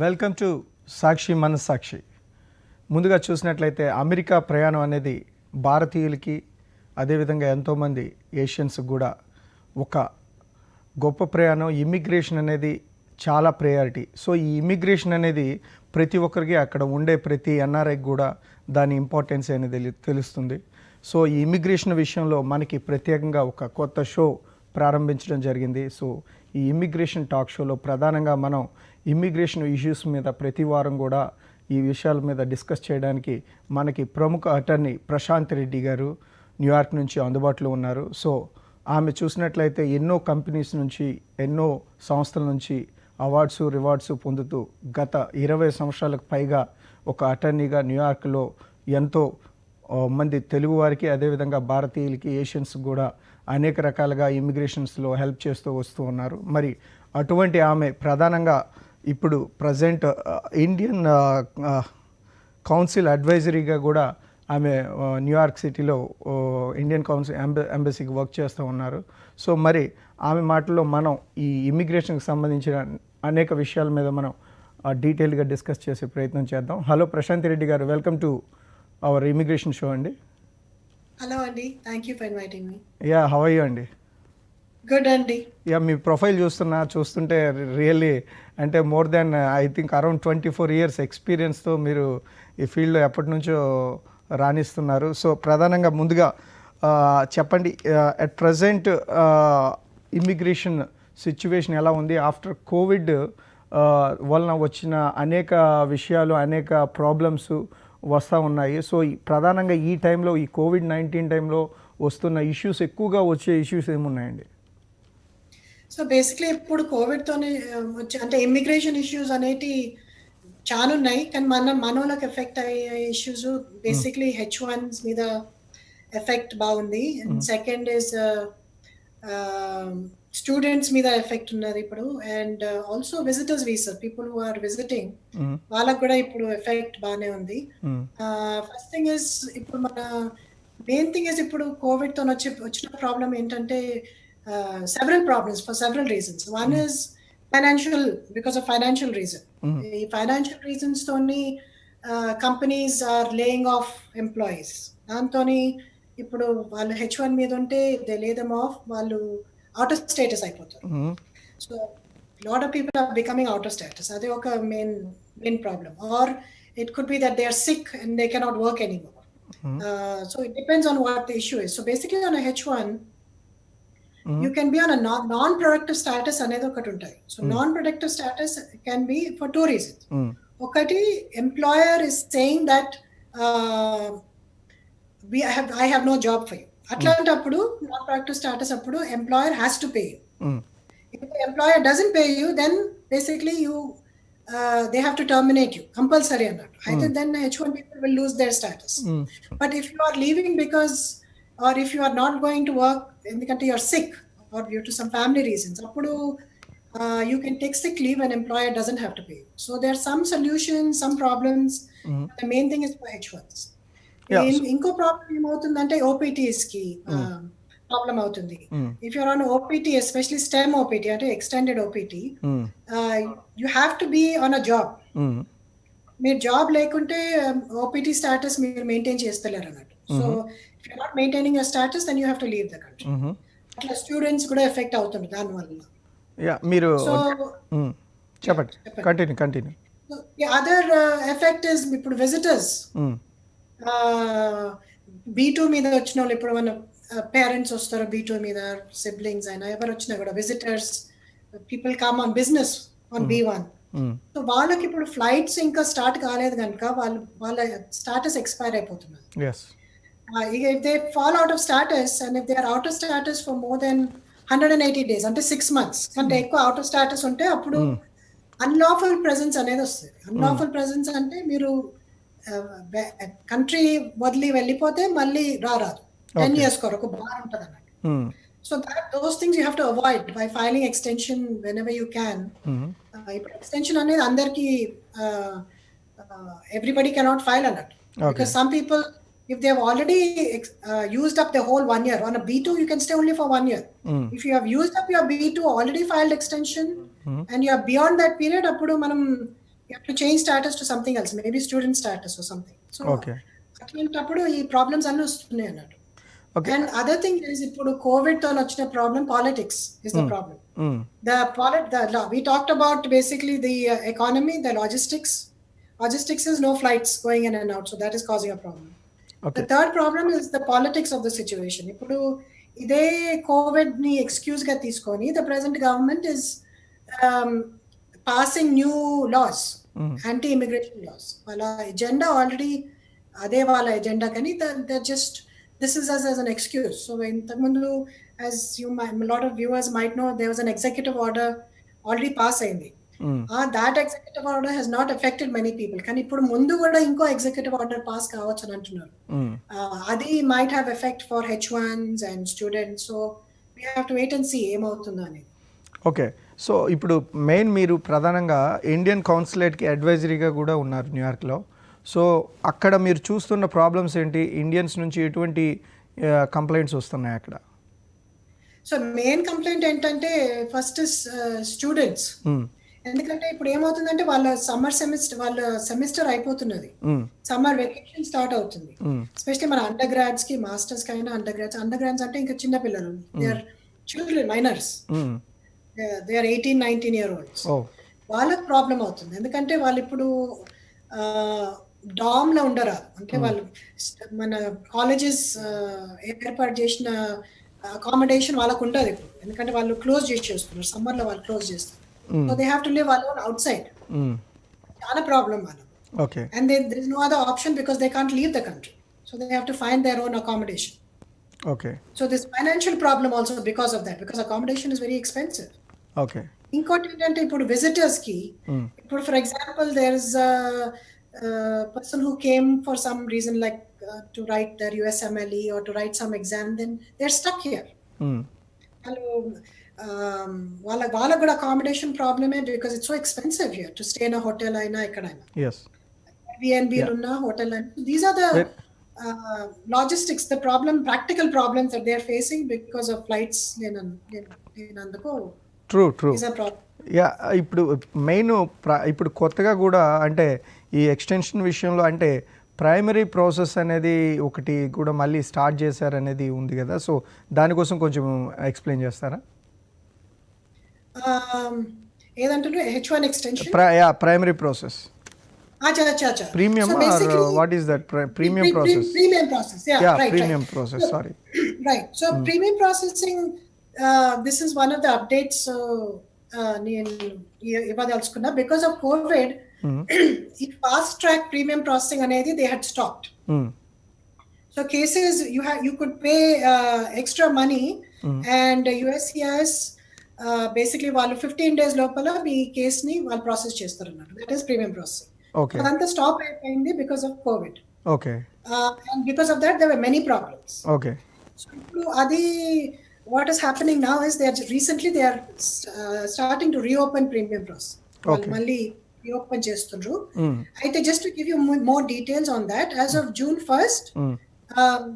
Welcome to సాక్షి మనస్సాక్షి. ముందుగా చూసినట్లయితే అమెరికా ప్రయాణం అనేది భారతీయులకి అదేవిధంగా ఎంతోమంది ఏషియన్స్కి కూడా ఒక గొప్ప ప్రయాణం. ఇమ్మిగ్రేషన్ అనేది చాలా ప్రయారిటీ. సో ఈ ఇమ్మిగ్రేషన్ అనేది ప్రతి ఒక్కరికి అక్కడ ఉండే ప్రతి ఎన్ఆర్ఐకి కూడా దాని ఇంపార్టెన్స్ అనేది తెలుస్తుంది. సో ఈ ఇమ్మిగ్రేషన్ విషయంలో మనకి ప్రత్యేకంగా ఒక కొత్త షో ప్రారంభించడం జరిగింది. సో ఈ ఇమ్మిగ్రేషన్ టాక్ షోలో ప్రధానంగా మనం ఇమ్మిగ్రేషన్ ఇష్యూస్ మీద ప్రతి వారం కూడా ఈ విషయాల మీద డిస్కస్ చేయడానికి మనకి ప్రముఖ అటర్నీ ప్రశాంత్ రెడ్డి గారు న్యూయార్క్ నుంచి అందుబాటులో ఉన్నారు. సో ఆమె చూసినట్లయితే ఎన్నో కంపెనీస్ నుంచి ఎన్నో సంస్థల నుంచి అవార్డ్స్ రివార్డ్స్ పొందుతూ గత 20 సంవత్సరాలకు పైగా ఒక అటర్నీగా న్యూయార్క్లో ఎంతో మంది తెలుగు వారికి అదేవిధంగా భారతీయులకి ఏషియన్స్ కూడా అనేక రకాలుగా ఇమిగ్రేషన్స్లో హెల్ప్ చేస్తూ వస్తూ ఉన్నారు. మరి అటువంటి ఆమె ప్రధానంగా ఇప్పుడు ప్రజెంట్ ఇండియన్ కౌన్సిల్ అడ్వైజరీగా కూడా ఆమె న్యూయార్క్ సిటీలో ఇండియన్ కౌన్సిల్ ఎంబసీకి వర్క్ చేస్తూ ఉన్నారు. సో మరి ఆమె మాటల్లో మనం ఈ ఇమ్మిగ్రేషన్కి సంబంధించిన అనేక విషయాల మీద మనం డీటెయిల్గా డిస్కస్ చేసే ప్రయత్నం చేద్దాం. హలో ప్రశాంత్ రెడ్డి గారు, welcome to our immigration show అండి. హలో అండి, thank you for inviting me. Yeah, how are you అండి? గుడ్ అండి. యా, మీ ప్రొఫైల్ చూస్తుంటే రియల్లీ అంటే more than I think around 24 years ఎక్స్పీరియన్స్తో మీరు ఈ ఫీల్డ్లో ఎప్పటి నుంచో రాణిస్తున్నారు. సో ప్రధానంగా ముందుగా చెప్పండి, అట్ ప్రజెంట్ ఇమ్మిగ్రేషన్ సిచ్యువేషన్ ఎలా ఉంది? ఆఫ్టర్ కోవిడ్ వలన వచ్చిన అనేక విషయాలు అనేక ప్రాబ్లమ్స్ వస్తూ ఉన్నాయి. సో ప్రధానంగా ఈ టైంలో ఈ COVID-19 టైంలో వస్తున్న ఇష్యూస్, ఎక్కువగా వచ్చే ఇష్యూస్ ఏమున్నాయండి? సో బేసిక్లీ ఇప్పుడు కోవిడ్తోనే వచ్చే అంటే ఇమ్మిగ్రేషన్ ఇష్యూస్ అనేటి చాలా ఉన్నాయి, కానీ మనోళ్ళకి ఎఫెక్ట్ అయ్యే ఇష్యూస్ బేసిక్లీ H1s మీద ఎఫెక్ట్ బాగుంది. అండ్ సెకండ్ ఇస్ స్టూడెంట్స్ మీద ఎఫెక్ట్ ఉన్నది ఇప్పుడు. And also visitors visa, people who are visiting వాళ్ళకు కూడా ఇప్పుడు ఎఫెక్ట్ బాగానే ఉంది. ఫస్ట్ థింగ్ ఇస్ ఇప్పుడు మన మెయిన్ థింగ్ ఇస్ ఇప్పుడు కోవిడ్ తో వచ్చిన ప్రాబ్లం ఏంటంటే several problems for several reasons. One is financial, because of financial reason. The financial reasons toni companies are laying off employees. Antoni ఇప్పుడు వాళ్ళు H1 మీద ఉంటే they lay them off, వాళ్ళు out of status అయిపోతారు. So lot of people are becoming out of status. అదే ఒక main problem. Or it could be that they are sick and they cannot work anymore. So it depends on what the issue is. So basically on a H1 you can be on a non-productive status అనేది ఒకటి ఉంటాయి. So non-productive status can be for two reasons. ఒకటి, employer is saying that I have no job for you. అట్లాంటప్పుడు non-productive status అప్పుడు employer has to pay you. If the employer doesn't pay you, then basically they have to terminate you compulsory అన్నట్టు. అయితే then H1 people will lose their status. But if you are leaving because or if you are not going to work ఎందుకంటే you are sick or due to some family reasons, appudu you can take sick leave and employer doesn't have to pay. So there are some solutions, some problems. The main thing is for H1s. Inko problem emavutundante OPTs ki problem avutundi. If you are on OPT, especially STEM OPT ante extended OPT, you have to be on a job. మీరు job లేకుంటే OPT status మీరు maintain చేస్తలేరు అన్నట్టు. So if you're not maintaining your status, then you have to leave the country. అట్లా students కూడా effect అవుతుంది దాని వల్ల. యా, మీరు చెప్పండి, కంటిన్యూ. అదర్ ఎఫెక్ట్ ఇస్ ఇప్పుడు విజిటర్స్ B2 మీద వచ్చిన వాళ్ళు, ఇప్పుడు మన పేరెంట్స్ వస్తారు B2 మీద, సిబ్లింగ్స్ అయినా ఎవరు వచ్చినా కూడా visitors, people come on business on B1. So వాళ్ళకి ఇప్పుడు ఫ్లైట్స్ ఇంకా స్టార్ట్ కాలేదు కనుక వాళ్ళ స్టాటస్ ఎక్స్పైర్ అయిపోతున్నారు. If they fall out of status and if they are out of status for more than 180 days, అంటే 6 months అంటే ఎక్కువ అవుట్ ఆఫ్ స్టాటస్ ఉంటే అప్పుడు అన్లాఫుల్ ప్రెజెన్స్ అనేది వస్తుంది. అన్లాఫుల్ ప్రెజెన్స్ అంటే మీరు కంట్రీ వదిలి వెళ్ళిపోతే మళ్ళీ రాదు, 10 years కొరకు బార్ ఉంటుంది అన్నట్టు. So those things you have to avoid by filing extension whenever you can. ఇప్పుడు extension అనేది అందరికి everybody cannot file అన్నట్టు, because some people, if they have already used up the whole 1 year on a B2, you can stay only for 1 year. If you have used up your B2, already filed extension, and you are beyond that period, appudu manam you have to change status to something else, maybe student status or something. So okay. అట్లాంటప్పుడు ఈ problems అన్నీ వస్తున్నాయి అన్నట్టు. Okay. And other thing is ఇప్పుడు Covid తో వచ్చిన problem politics is the problem. We talked about basically the economy, the logistics. Logistics is no flights going in and out, so that is causing a problem. Okay. The third problem is the politics of the situation. ఇప్పుడు ఇదే Covid ని excuse గా తీసుకొని the present government is um, passing new laws, anti-immigration laws. వాళ్ళ agenda already అదే వాళ్ళ agenda, కానీ just this is as an excuse. So ఇంతకుముందు, as a lot of viewers might know, there was an executive order already pass అయింది. That executive order has not affected many people, కానీ ఇప్పుడు ముందు కూడా ఇంకో executive order pass కావచ్చు అని అంటున్నారు. అది might have effect for H1s and students, so we have to wait and see ఏమవుతుందో అనేది. ఓకే. సో ఇప్పుడు మెయిన్ మీరు ప్రధానంగా ఇండియన్ కౌన్సిలేట్కి అడ్వైజరీగా కూడా ఉన్నారు న్యూయార్క్లో. సో అక్కడ మీరు చూస్తున్న ప్రాబ్లమ్స్ ఏంటి? ఇండియన్స్ నుంచి ఎటువంటి కంప్లైంట్స్ వస్తున్నాయి అక్కడ? సో మెయిన్ కంప్లైంట్ ఏంటంటే ఫస్ట్ స్టూడెంట్స్. ఎందుకంటే ఇప్పుడు ఏమవుతుందంటే వాళ్ళ సెమిస్టర్ అయిపోతున్నది, సమ్మర్ వెకేషన్ స్టార్ట్ అవుతుంది. ఎస్పెషల్లీ మన అండర్ గ్రాడ్స్ కి, మాస్టర్స్ కి అయినా అండర్ గ్రాడ్స్ అంటే ఇంకా చిన్న పిల్లలు, they are children, minors, they are 18-19 year olds. వాళ్ళకి ప్రాబ్లం అవుతుంది. ఎందుకంటే వాళ్ళు ఇప్పుడు డామ్ లో ఉండరా, అంటే వాళ్ళు మన కాలేజెస్ ఏర్పాటు చేసిన అకామిడేషన్ వాళ్ళకు ఉంటుంది ఇప్పుడు, ఎందుకంటే వాళ్ళు క్లోజ్ చేసేస్తున్నారు, సమ్మర్ లో వాళ్ళు క్లోజ్ చేస్తారు. So they have to live alone outside. చాలా ప్రాబ్లం వాళ్ళకు. Okay. And there is no other option because they can't leave the country, so they have to find their own accommodation. Okay. So this financial problem also because of that, because accommodation is very expensive. Okay. ఇంకోటి ఏంటంటే ఇప్పుడు visitors కి, ఇప్పుడు for example there is person who came for some reason like to write their USMLE or to write some exam, then they're stuck here. వాళ్ళకు కూడా accommodation ప్రాబ్లమే, because it's so expensive here to stay in a hotel అయినా ఎక్కడైనా. Yes. Airbnb ఉన్న hotel అయినా. These are the logistics, the problem, practical problems that they are facing because of flights లేనందుకు. True. Is a problem. Yeah, ఇప్పుడు main ఇప్పుడు కొత్తగా కూడా అంటే ఈ ఎక్స్టెన్షన్ విషయంలో అంటే ప్రైమరీ ప్రాసెస్ అనేది ఒకటి కూడా మళ్ళీ స్టార్ట్ చేశారనేది ఉంది కదా, సో దానికోసం కొంచెం ఎక్స్ప్లెయిన్ చేస్తారా? ఏదంటే H1 extension, primary process, premium, what is that premium process? Premium process, premium process, sorry. Right. So premium processing, this is one of the updates నేను ఇవ్వదలుచుకున్నా. బికాస్ ఆఫ్ కోవిడ్, ఈ fast track premium processing అనేది they had stopped. So cases you could pay extra money and USCIS basically వాళ్ళు 15 days లోపల మీ కేసుని వాళ్ళు process చేస్తారు అన్నమాట. That is premium processing. అదంతా స్టాప్ అయిపోయింది because of COVID. Okay. And because of that there were many problems. Okay. So ఇప్పుడు అది what is happening now is they are starting to reopen premium process. మళ్ళీ reopen చేస్తుండ్రు. అయితే just to give you more details on that, as of June 1st,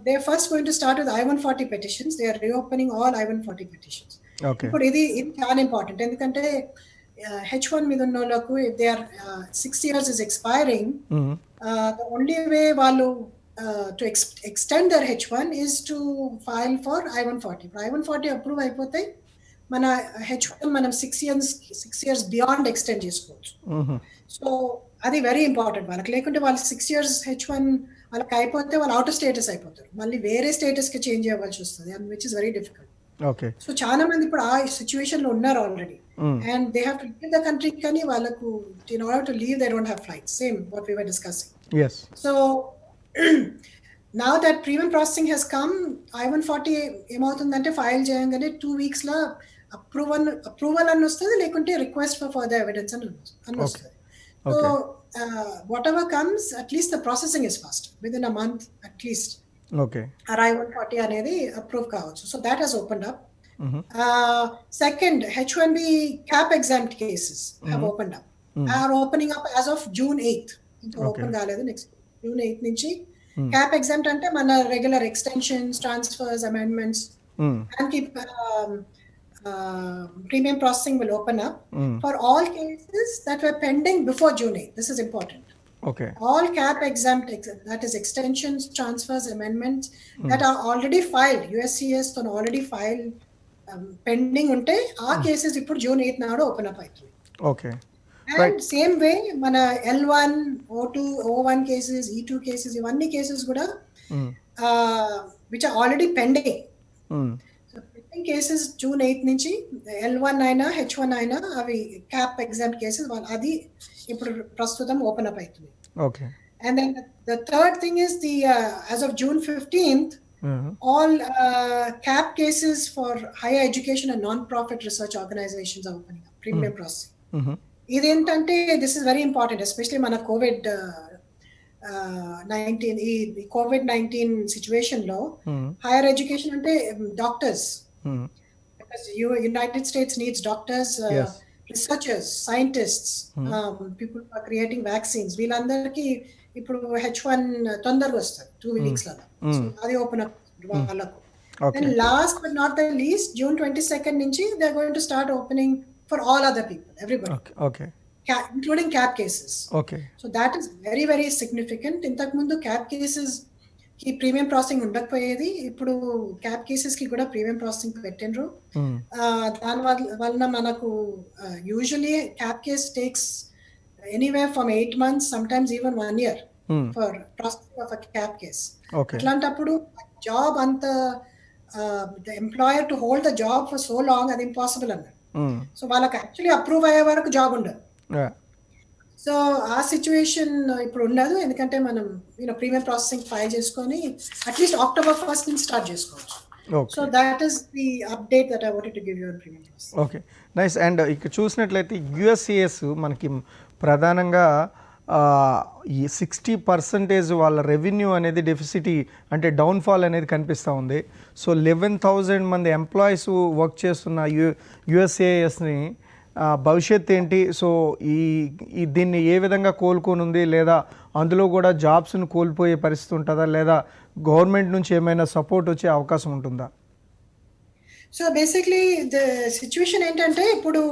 they are first going to start with I-140 petitions. They are reopening all I-140 petitions. ఇప్పుడు ఇది చాలా important, ఎందుకంటే H1 మీద ఉన్న వాళ్ళకు, if they are 6 years is expiring, the only way వాళ్ళు to extend their H1 is to file for I-140. I-140 approve అయిపోతే మన H1 మనం 6 years బియాండ్ ఎక్స్టెండ్ చేసుకోవచ్చు. సో అది వెరీ ఇంపార్టెంట్ వాళ్ళకి. లేకుంటే వాళ్ళు 6 years H1 వాళ్ళకి అయిపోతే వాళ్ళు అవుట్ ఆఫ్ స్టేటస్ అయిపోతారు, మళ్ళీ వేరే స్టేటస్ కి చేంజ్ అవ్వాల్సి వస్తుంది, and which is very difficult. Okay. So చాలా మంది ఇప్పుడు ఆ సిచ్యువేషన్ లో ఉన్నారు already, and they have to leave the country, కానీ వాళ్ళకు in order to leave they don't have flights, same what we were discussing. yes. So now that premium processing has come, I-140 ఏమవుతుందంటే file చేయగానే 2 weeks లో approval అని వస్తుంది, లేకుంటే request for further evidence అని వస్తుంది. So whatever comes, at least the processing is fast, within a month at least. Okay. I-140 అనేది approve కావచ్చు. So that has opened up. Second, H1B cap exempt cases have opened up, are opening up as of June 8th. ఇంకా open కాలేదు. Next June 8th నుంచి cap exempt అంటే మన regular extensions, transfers, amendments, దానికి premium processing will open up Mm. for all cases that were pending before June 8th. This is important. Okay. All cap exempt, that is extensions, transfers, amendments that are already filed, USCS తో already filed, pending ఉంటే ఆ cases ఇప్పుడు June 8 నాడు open up అవుతుంది. Okay. And same way మన L1, O2, O1 cases, E2 cases, ఇవన్నీ cases కూడా which are already pending. So pending cases June 8 నుంచి L1 అయినా H1 అయినా అవి క్యాప్ ఎగ్జామ్ కేసెస్ అది ఇప్పుడు ప్రస్తుతం ఓపెన్ అప్ అవుతుంది. Okay. And then the third thing is as of June 15th, all cap cases for higher education and non-profit research organizations are opening up, premium processing. ఇదేంటంటే this is very important, especially మన COVID-19 situation లో higher education అంటే doctors, because United States needs doctors, researchers, scientists, people who are creating vaccines. వీళ్ళందరికీ ఇప్పుడు H1 తొందరగా వస్తుంది 2 weeks లాగా. So అది ఓపెన్ అప్ వాళ్ళకు. Then last but not the least, June 22nd నుంచి they are going to start opening for all other people, everybody. Okay. Including cap cases. Okay. So that is very, very significant. ఇంతకు ముందు cap cases కి premium processing ఉండకపోయేది, ఇప్పుడు cap cases కి కూడా premium processing పెట్టిండ్రు. దాని వలన మనకు usually cap case takes anywhere from 8 months, sometimes even 1 year for processing of a cap case. అట్లాంటప్పుడు జాబ్ అంత the employer to hold the job for so long, అది ఇంపాసిబుల్ అన్నట్టు. సో వాళ్ళకి యాక్చువల్లీ అప్రూవ్ అయ్యే వరకు జాబ్ ఉండదు. So ఆ situation ఇప్పుడు ఉండదు, ఎందుకంటే మనం ప్రీమియం ప్రాసెసింగ్ ఫైల్ చేసుకొని అట్లీస్ట్ October 1st నుంచి స్టార్ట్ చేసుకోవచ్చు. So that is the update that I wanted to give you on premium processing. Okay, nice. And ఇక్కడ చూసినట్లయితే USCS మనకి ప్రధానంగా ఈ 60% వాళ్ళ రెవెన్యూ అనేది డెఫిసిట్ అంటే డౌన్ఫాల్ అనేది కనిపిస్తూ ఉంది. సో 11,000 మంది ఎంప్లాయీస్ వర్క్ చేస్తున్న USCISని భవిష్యత్ ఏంటి? సో ఈ దీన్ని ఏ విధంగా కోలుకోనుంది, లేదా అందులో కూడా జాబ్స్ను కోల్పోయే పరిస్థితి ఉంటుందా, లేదా గవర్నమెంట్ నుంచి ఏమైనా సపోర్ట్ వచ్చే అవకాశం ఉంటుందా? సో బేసిక్లీ ద సిచ్యువేషన్ ఏంటంటే ఇప్పుడు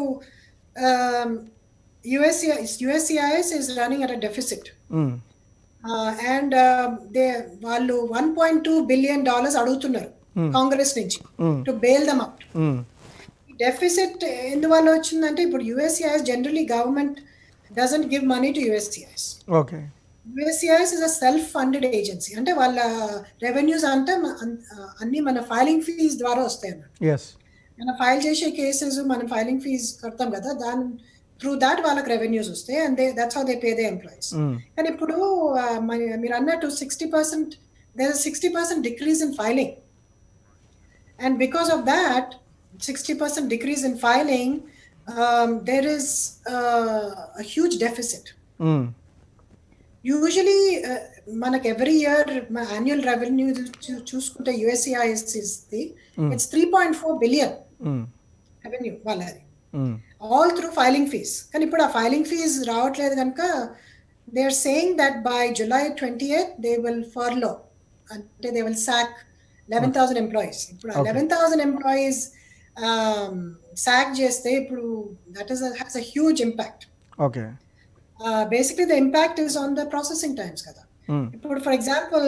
USCIS is running at a deficit. And వాళ్ళు $1.2 billion అడుగుతున్నారు కాంగ్రెస్ నుంచి to bail them out. Deficit ఎందువల్ల వచ్చిందంటే ఇప్పుడు USCIS generally government doesn't give money to USCIS. Okay. USCIS is a self funded agency, అంటే వాళ్ళ రెవెన్యూస్ అంటే అన్ని మన ఫైలింగ్ ఫీజ్ ద్వారా వస్తాయి అన్నమాట. మనం ఫైల్ చేసే కేసెస్ మనం ఫైలింగ్ ఫీజ్ కడతాం కదా, దాని త్రూ దాట్ వాళ్ళకి రెవెన్యూస్ వస్తాయి, and that's how they pay the employees. కానీ ఇప్పుడు మీరు అన్నట్టు 60% there is 60% decrease in filing, and because of that 60% decrease in filing, there is a huge deficit. Usually మనకు every year annual revenue చూసుకుంటే USCIS is it's 3.4 billion revenue వాళ్ళది, all through filing fees. కానీ ఇప్పుడు ఆ filing fees రావట్లేదు కనుక they are saying that by July 28th they will furlough, అంటే they will sack 11,000 employees. ఇప్పుడు 11,000 employees sack చేస్తే ఇప్పుడు that has a huge impact. Okay. Basically the impact is on the processing times kada. ఇప్పుడు for example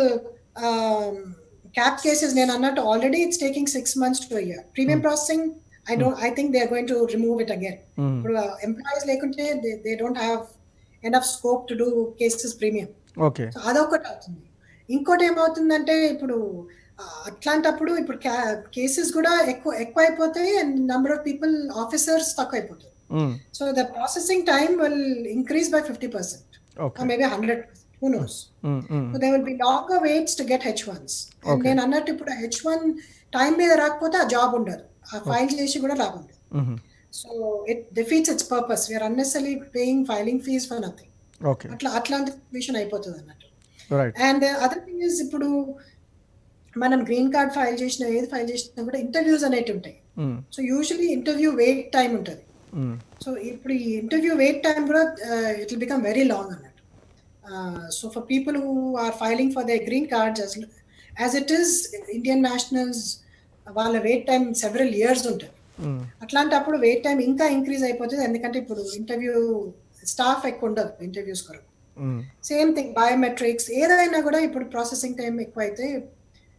cap cases నేను అన్నట్టు already it's taking 6 months to a year. Premium processing I think they are going to remove it again. ఇప్పుడు employees లేకుంటే they don't have enough scope to do cases premium. Okay. So అదొకటి అవుతుంది. ఇంకోటి ఏమవుతుందంటే ఇప్పుడు అట్లాంటప్పుడు ఇప్పుడు కేసెస్ కూడా ఎక్కువ అయిపోతాయి, and number of people officers తక్కువ అయిపోతాయి. So the processing time will increase by 50%, or maybe 100%, who knows. So there will be longer waits to get H1s. And నేను అన్నట్టు ఇప్పుడు H1 టైం మీద రాకపోతే ఆ జాబ్ ఉండదు, ఆ ఫైల్ చేసి కూడా లాభం ఉండదు. So it defeats its purpose. We're unnecessary paying filing fees for nothing. అట్లాంటి సిచ్యువేషన్ అయిపోతుంది అన్నట్టు. అండ్ అదర్ థింగ్ ఇస్ ఇప్పుడు మనం గ్రీన్ కార్డ్ ఫైల్ చేసినా ఏది ఫైల్ చేసినా కూడా ఇంటర్వ్యూస్ అనేవి ఉంటాయి. So usually interview wait time ఉంటుంది. సో ఇప్పుడు ఈ ఇంటర్వ్యూ వెయిట్ టైం కూడా it will become very long అన్నట్టు. So for people who are filing for the green cards as it is Indian nationals వాళ్ళ వెయిట్ టైం సెవెరల్ ఇయర్స్ ఉంటుంది. అట్లాంటప్పుడు wait time ఇంకా increase అయిపోతుంది, ఎందుకంటే ఇప్పుడు ఇంటర్వ్యూ స్టాఫ్ ఎక్కువ ఉండదు ఇంటర్వ్యూస్ కొరకు. సేమ్ థింగ్ బయోమెట్రిక్స్ ఏదైనా కూడా ఇప్పుడు ప్రాసెసింగ్ టైం ఎక్కువైతే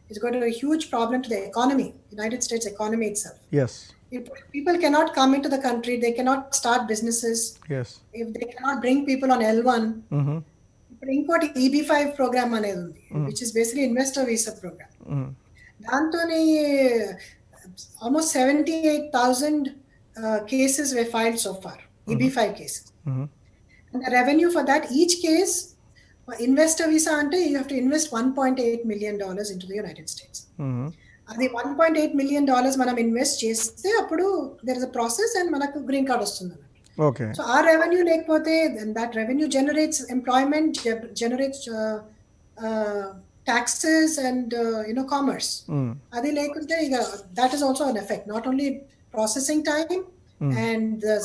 it's got huge problem to the economy, United States economy itself. As ఇప్పుడు people cannot come into the country, they cannot start businesses, as if they cannot bring people on L1. ఇప్పుడు ఇంకోటి EB-5 programme అనేది ఉంది, which is basically investor visa programme. దాంతోని almost 78,000 cases were filed so far, EB-5 cases. And the revenue for that, each case, investor visa ante you have to invest $1.8 million into the United States. అది $1.8 million మనం invest చేస్తే అప్పుడు there is a process and మనకు green card వస్తుంది. Okay. So ఆ revenue లేకపోతే that revenue generates employment, generates taxes and commerce. అది లేకుంటే ఇక that is also an effect, not only processing time and the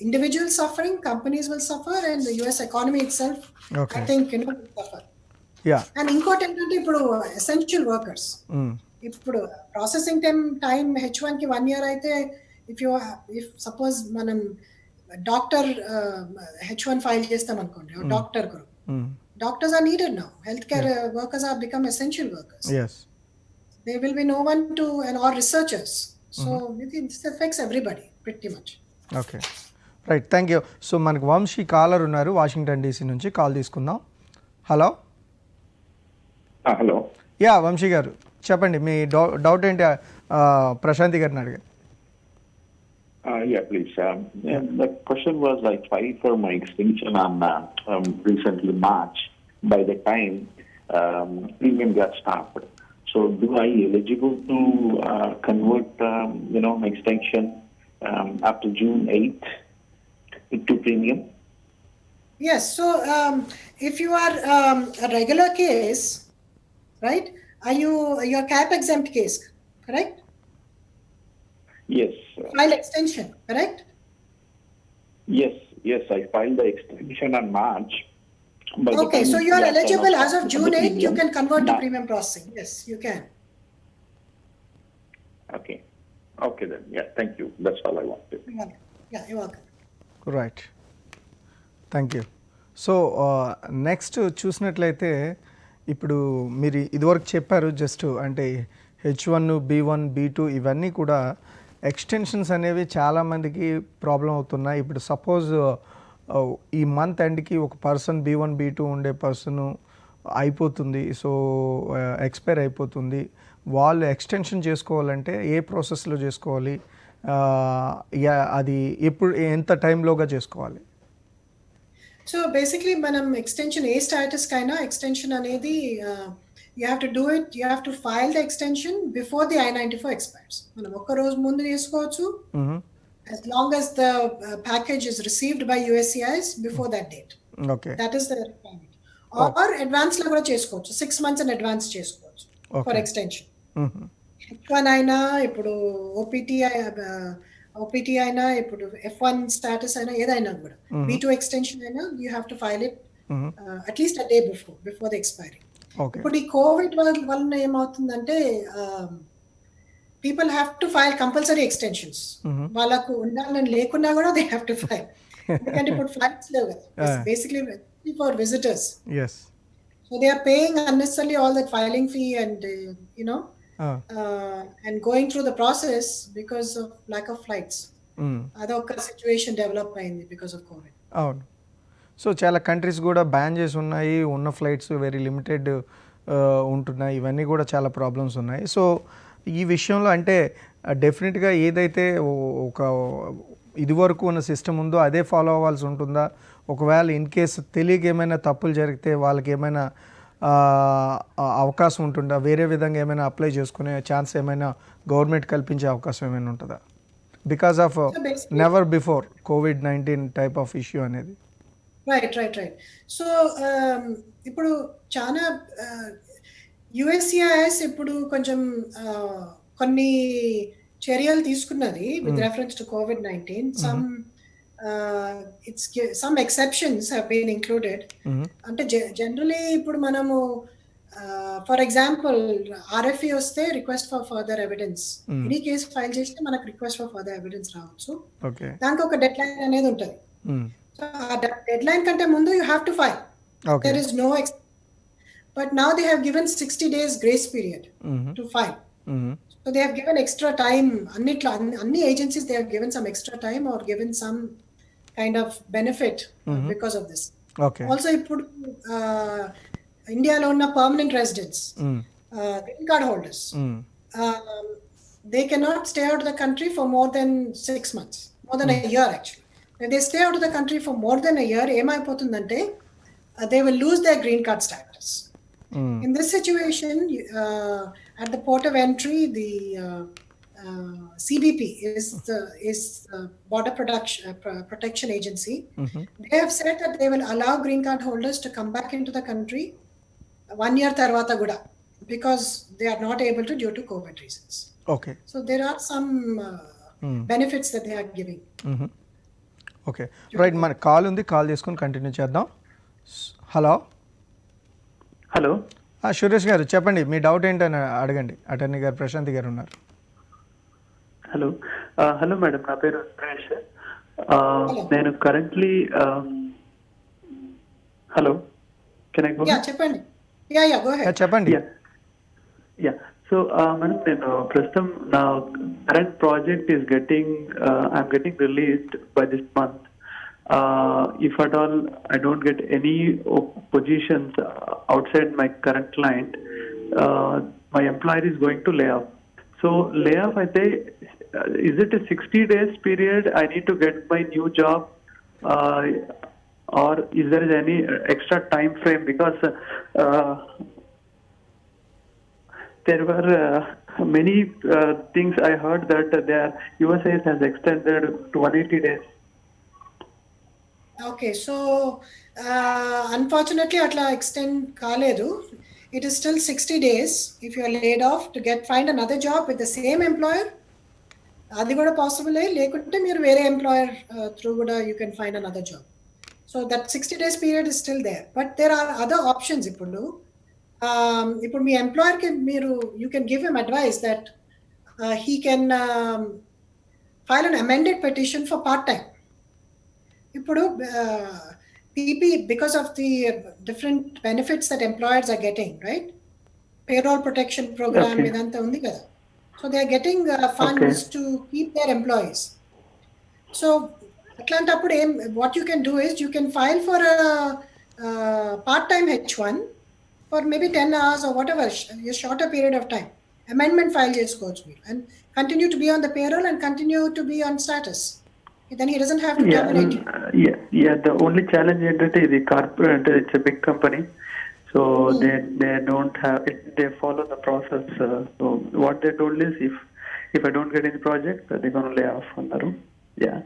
individual suffering, companies will suffer and the US economy itself, Okay. I think will suffer. Yeah. And ఇంకోటి ఏంటంటే ఇప్పుడు essential workers, ఇప్పుడు processing time H1 కి 1 year అయితే if suppose మనం doctor H1 file చేస్తాం అనుకోండి, doctor కొరకు, doctors are needed now, healthcare workers are become essential workers. Yes. There will be no one to, and or researchers, so this affects everybody pretty much. Okay, right, thank you. So మనకు Vamsi caller ఉన్నారు Washington DC నుంచి, call తీసుకుందాం. Hello. Hello. Yeah Vamsi గారు చెప్పండి, మీ doubt ఏంటి ప్రశాంతి గారిని అడిగారు. Yeah, please. The question was, I filed for my extension on recently March. By the time premium got stopped, so do I eligible to convert my extension after June 8th into premium? Yes. So if you are a regular case, right? Are you your cap exempt case, correct? Yes. File extension, correct? Yes. I filed the extension on March. Okay, so you are eligible as of June 8th. You can convert to premium processing. Yes, you can. Okay then. Yeah, thank you. That's all I wanted. Yeah, you're welcome. Right, thank you. So next చూసినట్లయితే ఇప్పుడు మీరు ఇదివరకు చెప్పారు just అంటే H1, B1, B2 ఇవన్నీ కూడా extensions అనేవి చాలామందికి ప్రాబ్లం అవుతున్నాయి. ఇప్పుడు సపోజ్ ఈ మంత్ ఎండ్కి ఒక పర్సన్ B1, B2 ఉండే పర్సన్ అయిపోతుంది, సో ఎక్స్పైర్ అయిపోతుంది. వాళ్ళు ఎక్స్టెన్షన్ చేసుకోవాలంటే ఏ ప్రాసెస్లో చేసుకోవాలి, అది ఎప్పుడు ఎంత టైంలోగా చేసుకోవాలి? సో బేసిక్లీ మనం ఎక్స్టెన్షన్ ఏ స్టాటస్ కైనా ఎక్స్టెన్షన్ అనేది you have to do it, you have to file the extension before the I-94 expires. మనం ఒక్క రోజు ముందు చేసుకోవచ్చు, as long as the package is received by USCIS before that date. Okay. That is the requirement. Or advance లో కూడా చేసుకోవచ్చు, 6 months in advance చేసుకోవచ్చు for extension. H1 అయినా ఇప్పుడు OPT అయినా ఇప్పుడు F1 స్టాటస్ అయినా ఏదైనా కూడా B2 extension అయినా you have to file it at least a day before the expiry. ఇప్పుడు ఈ కోవిడ్ వల్ల ఏమవుతుందంటే people have to file compulsory extensions. వాళ్ళకు ఉండాలని లేకున్నా కూడా దే హ్యావ్ టు ఫైల్, ఎందుకంటే ఇప్పుడు ఫ్లైట్స్ లేవు కదా, basically for visitors. So they are paying unnecessary all that filing fee and and going through the process because of lack of flights. అదొక situation develop అయింది బికాస్ ఆఫ్ కోవిడ్. అవును. So చాలా countries కూడా ban చేసి ఉన్నాయి, ఉన్న flights very limited ఉంటున్నాయి, ఇవన్నీ కూడా చాలా ప్రాబ్లమ్స్ ఉన్నాయి. సో ఈ విషయంలో అంటే డెఫినెట్గా ఏదైతే ఒక ఇదివరకు ఉన్న సిస్టమ్ ఉందో అదే ఫాలో అవ్వాల్సి ఉంటుందా? ఒకవేళ ఇన్ కేసు తెలియక ఏమైనా తప్పులు జరిగితే వాళ్ళకి ఏమైనా అవకాశం ఉంటుందా? వేరే విధంగా ఏమైనా అప్లై చేసుకునే ఛాన్స్ ఏమైనా గవర్నమెంట్ కల్పించే అవకాశం ఏమైనా ఉంటుందా? Because of never before COVID-19 type of issue అనేది. రైట్. సో ఇప్పుడు చాలా USCIS ఇప్పుడు కొంచెం కొన్ని చర్యలు తీసుకున్నది with reference to COVID-19. Some exceptions have been included. అంటే జనరలీ ఇప్పుడు మనము ఫర్ ఎగ్జాంపుల్ ఆర్ఎఫ్ఈ వస్తే request for further evidence, any case file చేస్తే మనకు రిక్వెస్ట్ ఫర్ ఫర్దర్ ఎవిడెన్స్ రావచ్చు. ఓకే. దానికి ఒక డెడ్ లైన్ అనేది ఉంటుంది. సో ఆ డెడ్ లైన్ కంటే ముందు you have to file. Okay. There is no but now they have given 60 days grace period to file. So they have given extra time. Anni agencies, they have given some extra time or given some kind of benefit because of this. Okay. Also, ఇప్పుడు ఇండియాలో ఉన్న permanent residents, green card holders, they cannot stay out of the country for more than 6 months, more than a year actually. If they stay out of the country for more than a year, ఏమైపోతుందంటే they will lose their green card status. In this situation, at the port of entry, the CBP is the Border Protection Agency. They have said that they will allow green card holders to come back into the country 1 year tarvata guda, because they are not able to due to COVID reasons. Okay. So there are some benefits that they are giving. Okay, right. మన call ఉంది, call చేసుకొని continue చేద్దాం. Hello. Hello. Suresh గారు చెప్పండి, మీ doubt ఏంటని అడగండి. Attorney గారు ప్రశాంత్ గారు ఉన్నారు. హలో. హలో మేడం, నా పేరు సురేష్. నేను currently hello, can I go? Yeah, చెప్పండి. Yeah, go ahead. చెప్పండి. యా. సో మేడం, నేను ప్రస్తుతం నా current project is I'm getting released by this month. If at all I don't get any positions outside my current client, my employer is going to lay off. So layoff, I say, is it a 60 days period I need to get my new job, or is there any extra time frame? Because there were many things I heard that their USAID has extended to 180 days. Okay, so unfortunately atla extend kaledu. It is still 60 days if you are laid off to find another job with the same employer. Adi kuda possible lekunte meer vere employer through kuda you can find another job. So that 60 days period is still there, but there are other options. Ippudu me employer ki you can give him advice that he can file an amended petition for part time. ఇప్పుడు PP, because of the different benefits that employers are getting, right? Payroll protection program idantha undi kada. So they are getting funds to keep their employees. So atlantappudu what you can do is you can file for a part-time H1 for maybe 10 hours or whatever, a shorter period of time. Amendment file chesukochu meer and continue to be on the payroll and continue to be on status. Then he doesn't have to terminate you. The only challenge is that the corporate, it's a big company, so they don't have it, they follow the process. So what they told is if I don't get any project, they're going to lay off on the room. Yeah.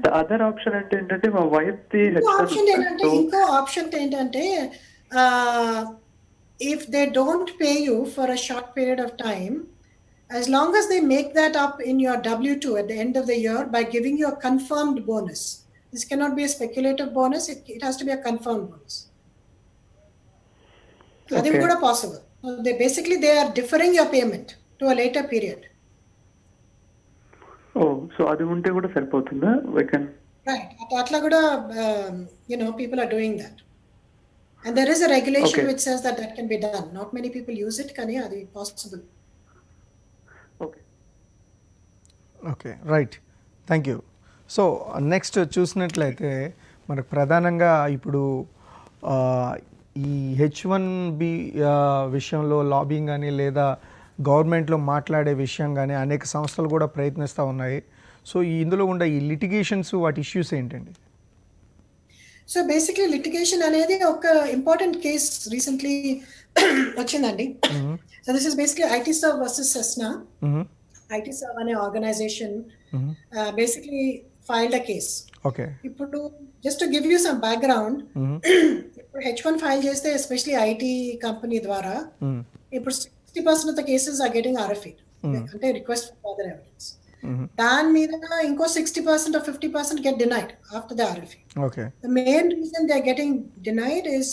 The other option ఏంటంటే మా wife the ఇంకో option ఏంటంటే if they don't pay you for a short period of time, as long as they make that up in your W-2 at the end of the year by giving you a confirmed bonus. This cannot be a speculative bonus, it has to be a confirmed bonus. That is also possible. They are deferring your payment to a later period. Oh, so adi unte kuda saripotunda? We can... Right. Atla kuda, people are doing that. And there is a regulation which says that can be done. Not many people use it, kani adi possible. Okay, right, thank you. So next చూసినట్లయితే మనకు ప్రధానంగా ఇప్పుడు ఈ H1B విషయంలో lobbying కానీ లేదా గవర్నమెంట్లో మాట్లాడే విషయం కానీ అనేక సంస్థలు కూడా ప్రయత్నిస్తూ ఉన్నాయి. సో ఇందులో ఉండే ఈ లిటిగేషన్స్, వాటి ఇష్యూస్ ఏంటండి? సో బేసిక్లీ లిటిగేషన్ అనేది ఒక ఇంపార్టెంట్ కేస్ రీసెంట్లీ వచ్చిందండి. So this is basically ITServe versus Cessna. ITServe అనే organisation basically filed a case. Okay. ఇప్పుడు just to give you some background, ఇప్పుడు H1 ఫైల్ చేస్తే ఎస్పెషల్లీ IT కంపెనీ ద్వారా ఇప్పుడు 60% of the cases are getting RFE, అంటే request for further evidence. దాని మీద ఇంకో 60% or 50% get denied after the RFE. Okay. The main reason they are getting denied is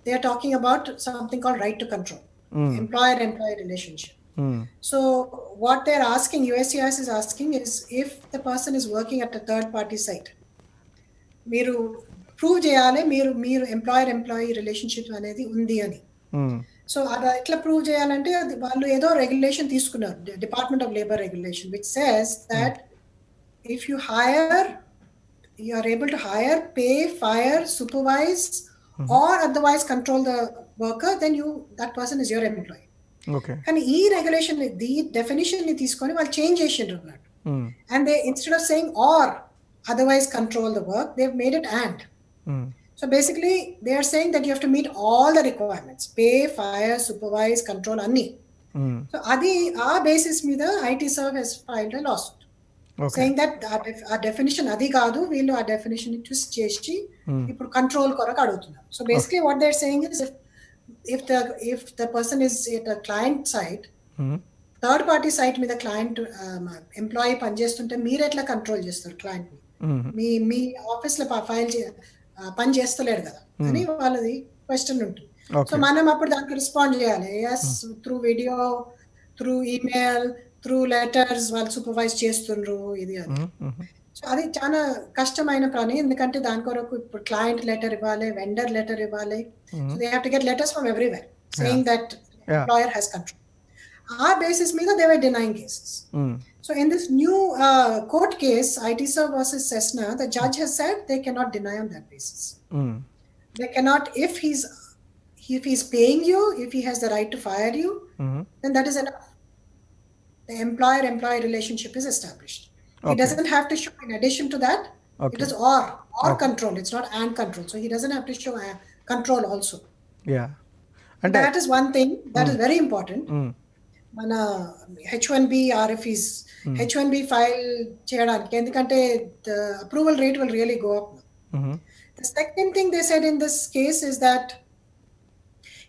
they are talking about something called right to control, employer-employee relationship. Mm. So what they're asking, USCIS is asking, is if the person is working at a third-party site, మీరు prove చేయాలి మీరు employer-employee relationship అనేది ఉంది అని. Mm. So అది ఎట్లా prove చేయాలంటే వాళ్ళు ఏదో రెగ్యులేషన్ తీసుకున్నారు, department of labour regulation, which says that if you are able to hire, pay, fire, supervise, or otherwise control the worker, then that person is your employee. Okay. కానీ ఈ regulation the definition ని తీసుకొని వాళ్ళు change చేసిండ్రు అన్నట్టు. And they instead of saying or otherwise control the work, they made it and. So basically they are saying that you have to meet all the requirements, pay, fire, supervise, control anni. So adi aa basis మీద ITServe has filed a lawsuit. Okay. Saying that ఆ definition అది కాదు, వీళ్ళు ఆ definition twist చేసి ఇప్పుడు control కొరకు అడుగుతున్నారు. So basically what they are saying is if the person is at a client side, third party site మీద క్లయింట్ ఎంప్లాయీ పనిచేస్తుంటే మీరు ఎట్లా కంట్రోల్ చేస్తారు క్లయింట్ ని? మీ ఆఫీస్ లో ఫైల్ పని చేస్తలేడు కదా అని వాళ్ళది క్వశ్చన్ ఉంటుంది. సో మనం అప్పుడు దానికి రెస్పాండ్ చేయాలి, as through video, through email, through letters వాళ్ళు సూపర్వైజ్ చేస్తుండ్రు ఇది అని. సో అది చాలా కష్టమైన పని, ఎందుకంటే దాని కొరకు ఇప్పుడు క్లయింట్ లెటర్ ఇవ్వాలి, వెండర్ లెటర్ ఇవ్వాలి. So they have to get letters from everywhere saying that employer has control. ఆ బేసిస్ మీద they were denying cases. So in this new court case, ITServe versus Cessna, the judge has said they cannot deny on that basis. They cannot, if he's paying you, if he has the right to fire you, then that is enough. The employer-employee relationship is established. He doesn't have to show, in addition to that, it is or control. It's not and control. So he doesn't have to show control also. Yeah. And that is one thing that is very important. మన H1B RFEs, H1B file చేయడానికి, ఎందుకంటే the approval rate will really go up. The second thing they said in this case is that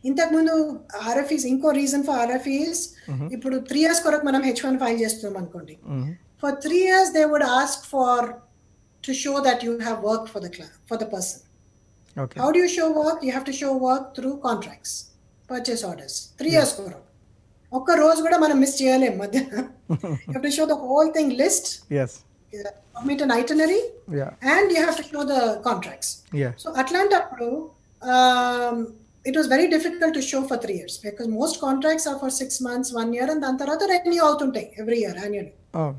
ఇంతకుముందు RFEs, ఇంకో reason for RFEs, ఇప్పుడు 3 years కొరకు మనం H1 file చేస్తున్నాం అనుకోండి, for 3 years they would ask to show that you have worked for the person. Okay. How do you show work? You have to show work through contracts, purchase orders. 3 years కొరకు ఒక్క రోజు కూడా మనం miss చేయలేం మధ్య. You have to show the whole thing list. Yes. Submit an itinerary. Yeah. And you have to show the contracts. Yeah. So అట్లాంటప్పుడు it was very difficult to show for 3 years because most contracts are for 6 months, 1 year, and దాని తర్వాత renew అవుతుంటాయి every year annually. Oh.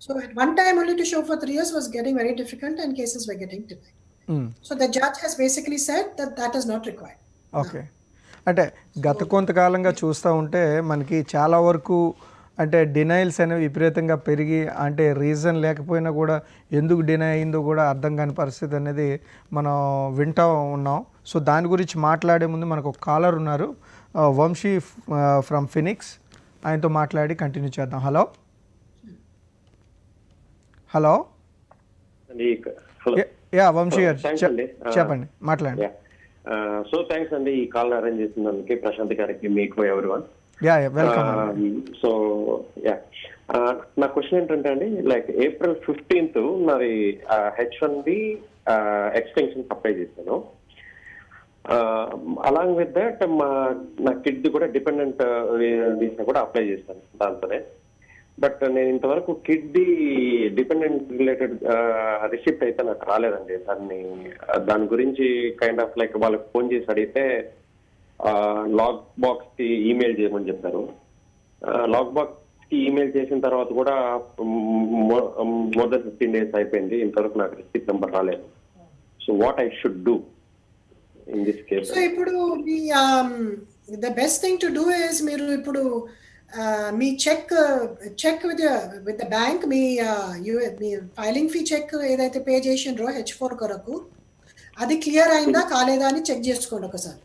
So at one time only to show for 3 years was getting very difficult and cases were getting denied. So the judge has basically said that is not required. Okay. అంటే గత కొంతకాలంగా చూస్తూ ఉంటే మనకి చాలా వరకు అంటే denials అనేవి విపరీతంగా పెరిగి, అంటే రీజన్ లేకపోయినా కూడా ఎందుకు డినై అయిందో కూడా అర్థం కాని పరిస్థితి అనేది మనం వింటూ ఉన్నాం. సో దాని గురించి మాట్లాడే ముందు మనకు ఒక కాలర్ ఉన్నారు, వంశీ ఫ్రమ్ ఫినిక్స్. ఆయనతో మాట్లాడి కంటిన్యూ చేద్దాం. హలో హలో యా వంశీ గారు చెప్పండి, మాట్లాడండి. సో థ్యాంక్స్ అండి ఈ కాల్ అరేంజ్ చేసినందుకు, ప్రశాంత్ గారికి, మీకు, ఎవరివన్. సో నా క్వశ్చన్ ఏంటంటే అండి, లైక్ April 15th నాది H1B ఎక్స్టెన్షన్ అప్లై చేశాను. అలాంగ్ విత్ దట్ నా కిడ్ కూడా డిపెండెంట్ వీసా కూడా అప్లై చేశాను దాంతోనే. బట్ నేను ఇంతవరకు కిడ్ డిపెండెంట్ రిలేటెడ్ రిసిప్ట్ అయితే నాకు రాలేదండి. దాని గురించి కైండ్ ఆఫ్ లైక్ వాళ్ళకి ఫోన్ చేసి అడిగితే లాగ్ బాక్స్ కి ఈమెయిల్ చేయమని చెప్పారు. లాగ్ బాక్స్ కి ఈమెయిల్ చేసిన తర్వాత కూడా మోర్ దెన్ 15 days అయిపోయింది, ఇంతవరకు నాకు రిసిప్ట్ నెంబర్ రాలేదు. So what I should do in this case? So ఇప్పుడు the best thing to do is, మీరు ఇప్పుడు మీ చెక్ విత్ ద బ్యాంక్, మీ ఫైలింగ్ ఫీ చెక్ ఏదైతే పే చేసిండ్రో H4 కొరకు, అది క్లియర్ అయిందా కాలేదా అని చెక్ చేసుకోండి ఒకసారి.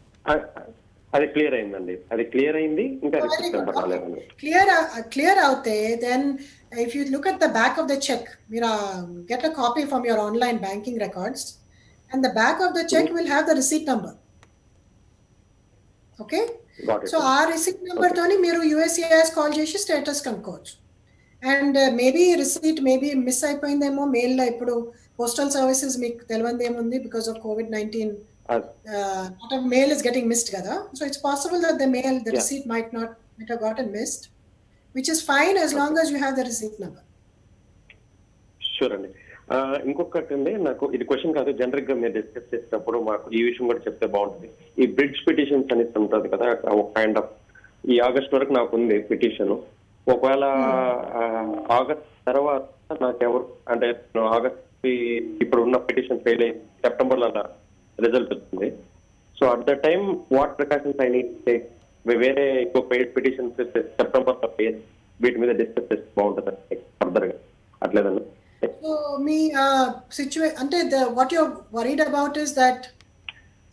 అది క్లియర్ అయిందండి, అది క్లియర్ అయింది, ఇంకా రిసిప్ట్ నెంబర్ రాలేదండి. క్లియర్ అవుతే then if you look at the back of the cheque, మీరు get a copy from your online banking records and the back of the cheque will have the receipt number. Okay, so ఆ receipt number తోని మీరు USCIS call చేసి status కనుక్కోవచ్చు. And maybe receipt miss అయిపోయిందేమో మెయిల్లో. ఇప్పుడు postal services మీకు తెలియదు ఏముంది, because of COVID-19 not a mail is getting missed kada. So it's possible that the mail, the Yeah. receipt might have gotten missed, which is fine as long as you have the receipt number. Sure అండి. ఇంకొకటి అండి, నాకు ఇది question కాదు, generic గా మీరు discuss చేసినప్పుడు మాకు ఈ విషయం కూడా చెప్తే బాగుంటుంది. ఈ బ్రిడ్జ్ పిటిషన్స్ అనేది ఉంటుంది కదా, ఒక కైండ్ ఆఫ్ ఈ ఆగస్ట్ వరకు నాకు ఉంది పిటిషన్. ఒకవేళ ఆగస్ట్ తర్వాత నాకు ఎవరు అంటే ఆగస్ట్ ఇప్పుడు ఉన్న పిటిషన్ ఫెయిల్ అయ్యి సెప్టెంబర్ లో రిజల్ట్ వచ్చింది. So at the time what precautions I need take? వేరే ఇంకో పిటిషన్స్ సెప్టెంబర్ లో వీటి మీద డిస్కస్ చేస్తే బాగుంటుంది ఫర్దర్ గా, అట్లేదన్నా? So me situation ante what you're worried about is that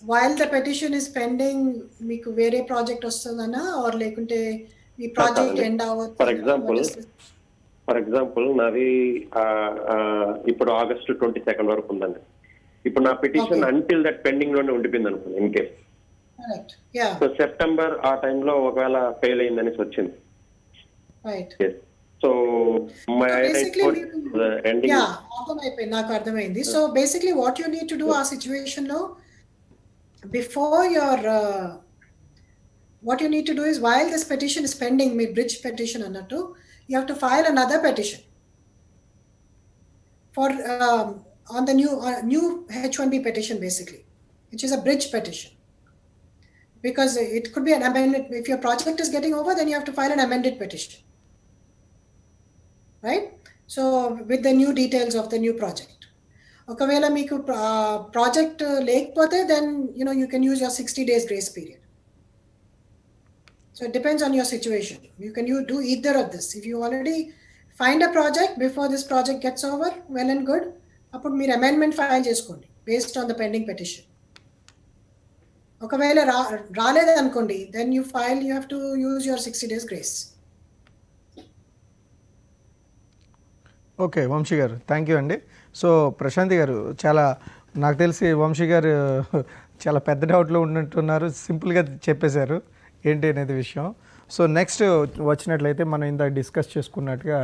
while the petition is pending meeku vere project ostadana or lekunte ee project end avuthu. For example నాది ఇప్పుడు August 22 వరకు ఉందండి. ఇప్పుడు నా పిటిషన్ అంటిల్ దట్ పెండింగ్ లోనే ఉండిపోయింది అనుకోండి, in case. Correct. Yeah. So September ఆ టైంలో ఒకవేళ ఫెయిల్ అయిందనేసి వచ్చింది. Right. సో మై ఎండింగ్ అర్థమైపోయింది, నాకు అర్థమైంది. So basically what you need to do ఆ సిచ్యువేషన్ లో before your what you need to do is while this petition is pending, me bridge petition అన్నట్టు, you have to file another petition for on the new H1B petition basically, which is a bridge petition, because it could be an amendment. If your project is getting over, then you have to file an amended petition, right? So with the new details of the new project. ఒకవేళ మీకు project లేకపోతే then you can use your 60 days grace period. So it depends on your situation. You can do either of this. If you already find a project before this project gets over, well and good. అప్పుడు మీరు amendment file చేసుకోండి based on the pending petition. ఒకవేళ రాలేదు అనుకోండి, then you have to use your 60 days grace. Okay Vamshi గారు, thank you అండి. So Prashanti గారు, చాలా నాకు తెలిసి వంశీ గారు చాలా పెద్ద డౌట్లో ఉన్నట్టున్నారు, సింపుల్గా చెప్పేశారు ఏంటి అనేది విషయం. సో నెక్స్ట్ వచ్చినట్లయితే మనం ఇందాక డిస్కస్ చేసుకున్నట్టుగా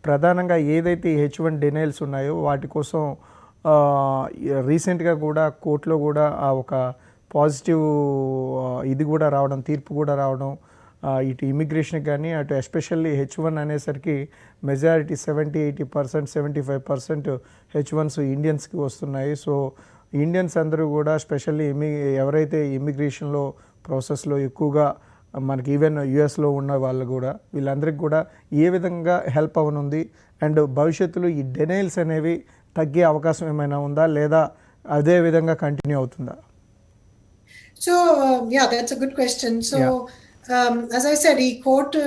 ప్రధానంగా ఏదైతే H1 డినైల్స్ ఉన్నాయో వాటి కోసం రీసెంట్గా కూడా కోర్టులో కూడా ఒక పాజిటివ్ ఇది కూడా రావడం, తీర్పు కూడా రావడం, ఇటు ఇమిగ్రేషన్కి కానీ అటు ఎస్పెషల్లీ H1 అనేసరికి మెజారిటీ 70-80%, 75% H1s ఇండియన్స్కి వస్తున్నాయి. సో ఇండియన్స్ అందరూ కూడా స్పెషల్లీ ఎవరైతే ఇమిగ్రేషన్లో ప్రాసెస్లో ఎక్కువగా మనకి ఈవెన్ యుఎస్లో ఉన్న వాళ్ళు కూడా వీళ్ళందరికీ కూడా ఏ విధంగా హెల్ప్ అవనుంది, అండ్ భవిష్యత్తులో ఈ డెనైల్స్ అనేవి తగ్గే అవకాశం ఏమైనా ఉందా, లేదా అదే విధంగా కంటిన్యూ అవుతుందా? So yeah, that's a good question. So as I said, ఈ కోర్టు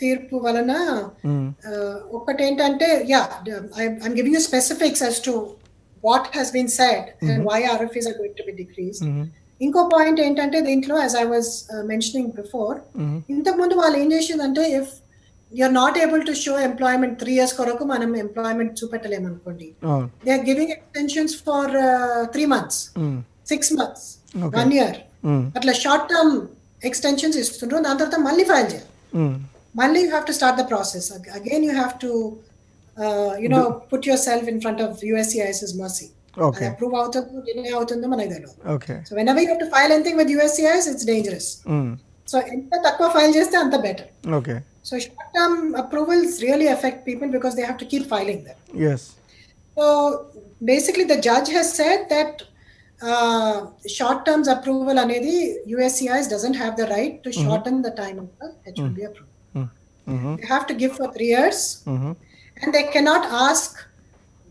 తీర్పు వలన ఒకటి ఏంటంటే, I'm giving you specifics as to what has been said and why RFEs are going to be decreased. ఇంకో పాయింట్ ఏంటంటే దీంట్లో, as I was mentioning before, ఇంతకుముందు వాళ్ళు ఏం చేసిందంటే, if you're not able to show employment 3 years కొరకు మనం employment చూపెట్టలేము అనుకోండి, they are giving extensions for 3 months, 6 months, 1 year, అట్లా షార్ట్ టర్మ్ ఎక్స్టెన్షన్స్ ఇస్తుండ్రు. దాని తర్వాత మళ్ళీ ఫైల్ చేయాలి, మళ్ళీ you have to start the process again. You have to put yourself in front of USCIS's mercy. Okay. Approve అవుతుందో delay అవుతుందో మనకు తెలియదు. Okay. So whenever you have to file anything with USCIS, it's dangerous. So ఎంత తక్కువ file చేస్తే అంత better. Okay. So short term approvals really affect people because they have to keep filing them. Yes. So basically the judge has said that short terms approval anedi USCIS doesn't have the right to shorten the time of the H1B approval. They have to give for 3 years, and they cannot ask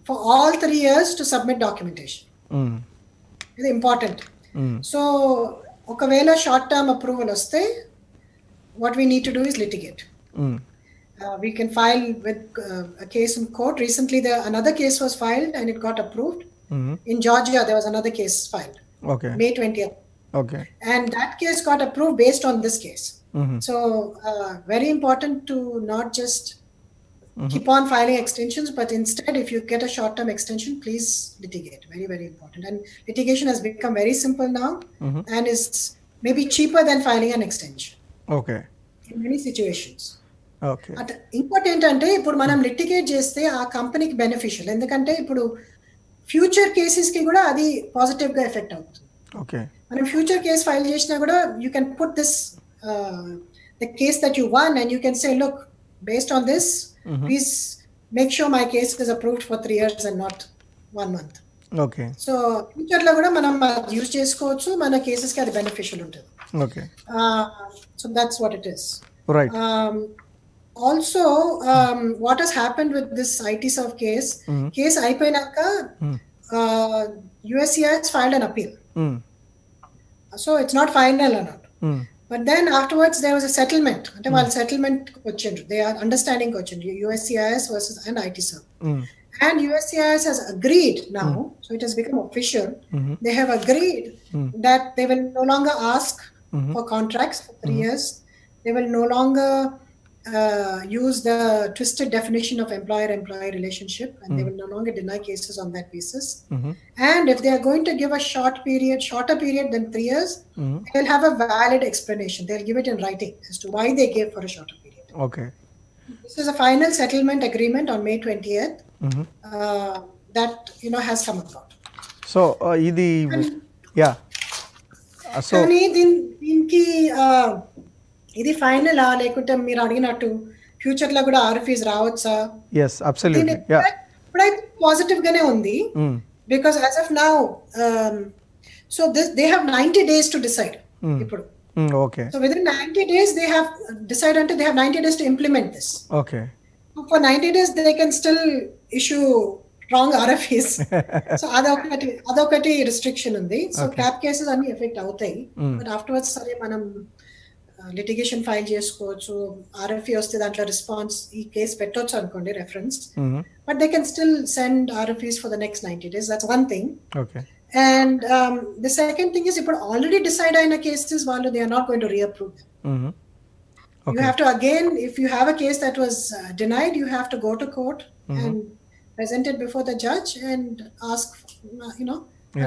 for all 3 years to submit documentation. It's important. So okavela short term approval vaste, what we need to do is litigate. We can file with a case in court. Recently another case was filed and it got approved. In Georgia there was another case filed. Okay. May 20th. Okay. And that case got approved based on this case. So very important to not just keep on filing extensions, but instead if you get a short term extension, please litigate. Very, very important. And litigation has become very simple now and is maybe cheaper than filing an extension. Okay. In many situations. Okay. ఇంకోటి ఏంటంటే, ఇప్పుడు మనం litigate చేస్తే ఆ కంపెనీకి beneficial, ఎందుకంటే ఇప్పుడు future cases కి కూడా అది పాజిటివ్ గా ఎఫెక్ట్ అవుతుంది. ఓకే. మనం ఫ్యూచర్ కేస్ ఫైల్ చేసినా కూడా you can put this the case that you one and you can say look based on this please make sure my case is approved for 3 years and not 1 month. Okay. So future లో కూడా మనం use చేసుకోవచ్చు, మన cases కి అది beneficial ఉంటుంది. Okay. So that's what it is. Right. Also, what has happened with this ITServe case, case అయిపోయినాక USCIS filed an appeal. So it's not final or not. But then afterwards there was a settlement. అంటే వాళ్ళ settlement వచ్చిండ్రు, they are understanding వచ్చిండ్రు, USCIS versus and ITServe. And USCIS has agreed now, so it has become official. They have agreed that they will no longer ask for contracts for 3 years. They will no longer use the twisted definition of employer-employee relationship, and they will no longer deny cases on that basis. And if they are going to give a shorter period than 3 years, they will have a valid explanation. They'll give it in writing as to why they gave for a shorter period. Okay. This is a final settlement agreement on May 20th that has come about. So ఇది yeah so కానీ దీనికి ఇది final లేకుంటే మీరు అడిగినట్టు future లో కూడా RFEs రావచ్చా? yes absolutely yeah ఇప్పుడైతే పాజిటివ్ గానే ఉంది, because as of now so they have 90 days to decide ఇప్పుడు. okay so within 90 days they have decide, అంటే they have 90 days to implement this. okay For 90 days they can still issue wrong RFEs. So అదొకటి restriction ఉంది. So cap cases అన్ని effect అవుతాయి, but afterwards సరే మనం litigation file చేసుకోవచ్చు. RFE వస్తే దాంట్లో రెస్పాన్స్ ఈ కేసు పెట్టొచ్చు అనుకోండి reference, but they can still send RFEs for the next 90 days. That's one thing. okay and the second thing is ఇప్పుడు ఆల్రెడీ డిసైడ్ అయిన కేసెస్ వాళ్ళు they are not going to reapprove them. okay You have to again, if you have a case that was denied, you have to go to court and present it before the judge and ask,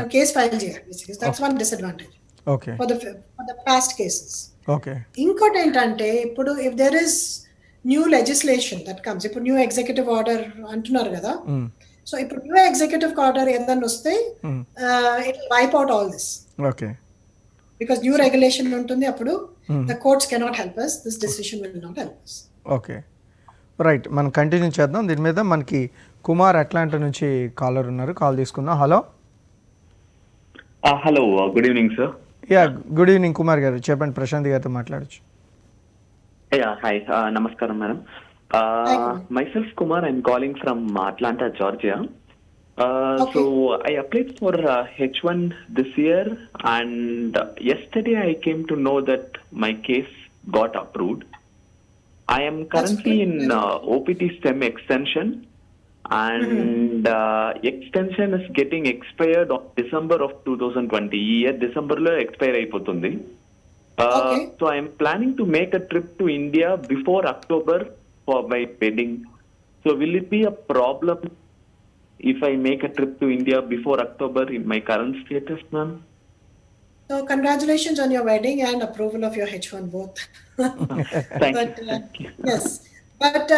a case file చేయాలి. That's one disadvantage okay for the past cases. okay ఇంకోటి ఏంటంటే ఇప్పుడు if there is new legislation that comes, ఇప్పుడు new executive order అంటున్నారు కదా, so ఇప్పుడు new executive order ఏదైనా వస్తే it will wipe out all this. okay Because new regulation ఉంటుంది అప్పుడు the courts cannot help us, this decision will not help us. Okay right, మనం continue చేద్దాం దీని మీద. మనకి కుమార్ అట్లాంటా నుంచి కాలర్ ఉన్నారు, కాల్ తీసుకుందాం. Hello. Hello, good evening sir. Yeah good evening Kumar గారు, చెప్పండి. ప్రశాంత్ గారితో మాట్లాడచ్చు. హాయ్, నమస్కారం madam. myself Kumar, I'm calling from Atlanta, Georgia. So I applied for H1 this year, and yesterday I came to know that my case got approved. I am currently in OPT STEM extension, and extension is getting expired on December of 2020. ఈ year December లో expire అయిపోతుంది. So I am planning to make a trip to India before October for my wedding. So will it be a problem if I make a trip to India before October in my current status, ma'am? So congratulations on your wedding and approval of your H1 both. Thank But, you. Thank you. Yes, but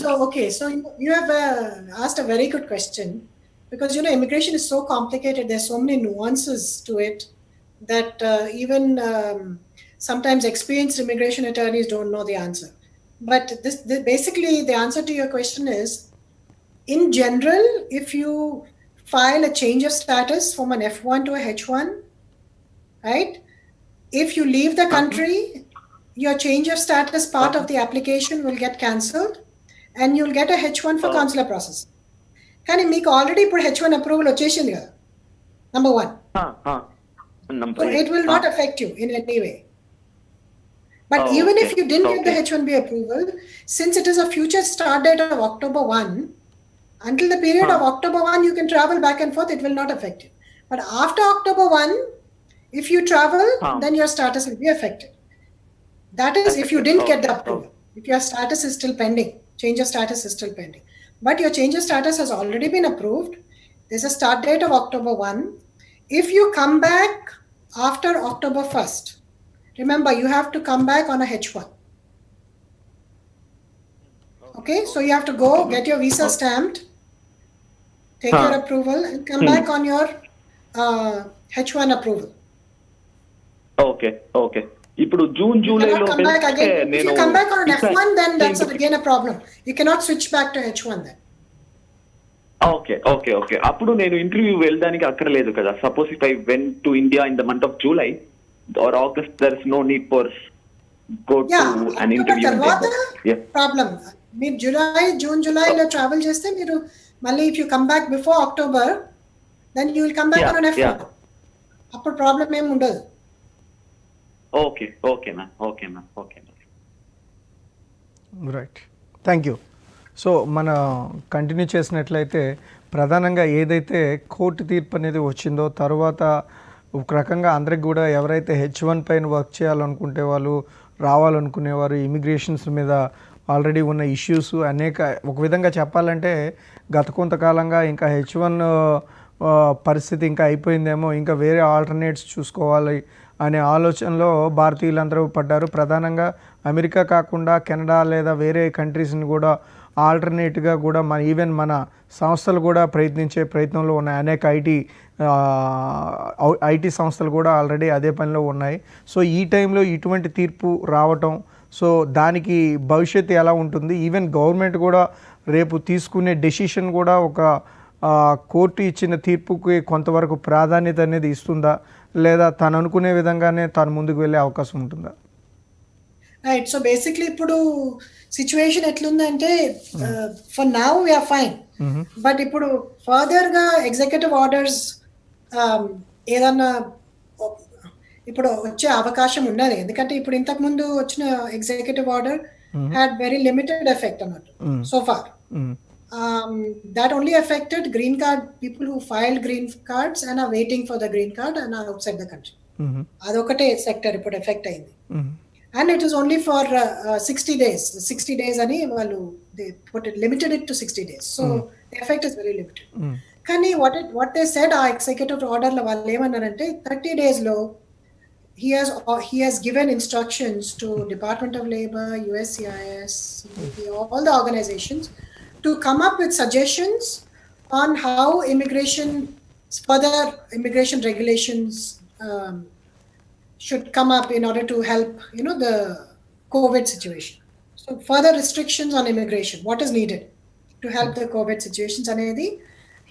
so okay, so you have asked a very good question, because immigration is so complicated. There's so many nuances to it that even sometimes experienced immigration attorneys don't know the answer. But this basically the answer to your question is, in general, if you file a change of status from an F1 to a H1, right? If you leave the country, your change of status part of the application will get cancelled, and you'll get a H1 for consular process. Can you make already put H1 approval వచ్చేసింది కదా, number one. Number So it will not affect you in any way. But even if you didn't get the H1B approval, since it is a future start date of October 1, until the period of October 1, you can travel back and forth, it will not affect you. But after October 1, if you travel, then your status will be affected. That is, if you didn't get the approval, if your status is still pending, change of status is still pending. But your change of status has already been approved. There's a start date of October 1. If you come back after October 1st, remember, you have to come back on a H1. Okay, so you have to go get your visa stamped, take your approval, and come back on your H1 approval. Okay okay ఇప్పుడు June You cannot జూలైలో come back వెళ్తే again. If నేను you come back on ఇంకా- F1, then that's ఇంకా- again a problem. You cannot switch back to H1 then. Okay okay okay అప్పుడు నేను interview వెళ్ళడానికి అక్కర్లేదు కదా. Suppose if I went to India in the month of July or August, there is no need for go to Yeah, on October interview. తర్వాత problem. మీరు జూలైలో travel చేస్తే మీరు మళ్ళీ if you come back before October then you will come back on F1. అప్పుడు problem ఏమి ఉండదు. Okay okay ma'am okay ma'am okay ma'am. Right, thank you. So మన కంటిన్యూ చేసినట్లయితే ప్రధానంగా ఏదైతే కోర్టు తీర్పు అనేది వచ్చిందో తర్వాత ఒక రకంగా అందరికి కూడా ఎవరైతే H1 పైన వర్క్ చేయాలనుకుంటే వాళ్ళు రావాలనుకునేవారు ఇమిగ్రేషన్స్ మీద ఆల్రెడీ ఉన్న ఇష్యూస్ అనేక, ఒక విధంగా చెప్పాలంటే గత కొంతకాలంగా ఇంకా H1 పరిస్థితి ఇంకా అయిపోయిందేమో, ఇంకా వేరే ఆల్టర్నేట్స్ చూసుకోవాలి అనే ఆలోచనలో భారతీయులందరూ పడ్డారు. ప్రధానంగా అమెరికా కాకుండా కెనడా లేదా వేరే కంట్రీస్ని కూడా ఆల్టర్నేట్గా కూడా ఈవెన్ మన సంస్థలు కూడా ప్రయత్నించే ప్రయత్నంలో ఉన్నాయి. అనేక ఐటీ సంస్థలు కూడా ఆల్రెడీ అదే పనిలో ఉన్నాయి. సో ఈ టైంలో ఇటువంటి తీర్పు రావటం, సో దానికి భవిష్యత్తు ఎలా ఉంటుంది, ఈవెన్ గవర్నమెంట్ కూడా రేపు తీసుకునే డెసిషన్ కూడా ఒక కోర్టు ఇచ్చిన తీర్పుకి కొంతవరకు ప్రాధాన్యత అనేది ఇస్తుందా, లేదా తను అనుకునే విధంగానే తాను ముందుకు వెళ్ళే అవకాశం ఉంటుందా? రైట్. సో బేసిక్లీ ఇప్పుడు సిచ్యువేషన్ ఎట్లుందంటే for now we're fine, but ఇప్పుడు ఫర్దర్ గా ఎగ్జిక్యూటివ్ ఆర్డర్స్ ఏదన్నా ఇప్పుడు వచ్చే అవకాశం ఉన్నది. ఎందుకంటే ఇప్పుడు ఇంతకు ముందు వచ్చిన executive order had very limited effect అన్నట్టు so far. That only affected green card people who filed green cards and are waiting for the green card and are outside the country. Adokate sector ఇప్పుడు effect అయింది. And it is only for 60 days. 60 days ani vallu they limited it to 60 days. So the effect is very limited. Kani what they said our executive order la vallu emanarante 30 days lo he has given instructions to Department of Labor, USCIS, CBP, all the organizations to come up with suggestions on how further immigration regulations should come up in order to help, the COVID situation. So further restrictions on immigration, what is needed to help the COVID situations anedi,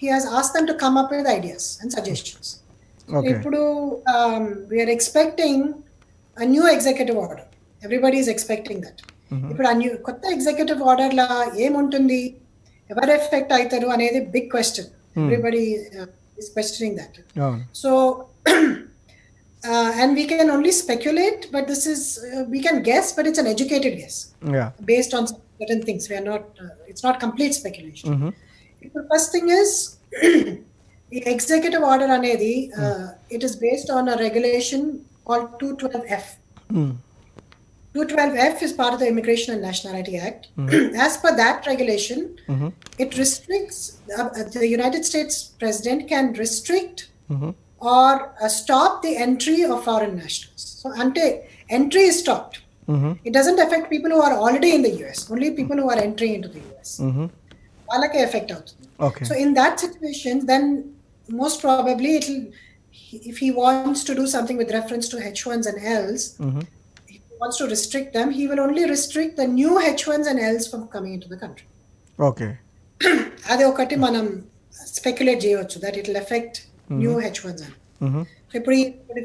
he has asked them to come up with ideas and suggestions. Okay. Ippudu we are expecting a new executive order. Everybody is expecting that. Ippudu a new kotta executive order la em untundi, ever effect aitaru anedi big question. Everybody is questioning that. So and we can only speculate, but this is we can guess, but it's an educated guess based on certain things. We are not it's not complete speculation. The first thing is the executive order anedi it is based on a regulation called 212F. 212F is part of the Immigration and Nationality Act. As per that regulation, it restricts the United States President can restrict or stop the entry of foreign nationals. So until entry is stopped, it doesn't affect people who are already in the US, only people who are entering into the US. Valake affect out. Okay. So in that situation, then most probably if he wants to do something with reference to H1s and Ls, if he wants to restrict them, he will only restrict the new H1s and Ls from coming into the country. Okay. Ade okati manam speculate cheyochu that it will affect new H1s అని. ఇప్పుడు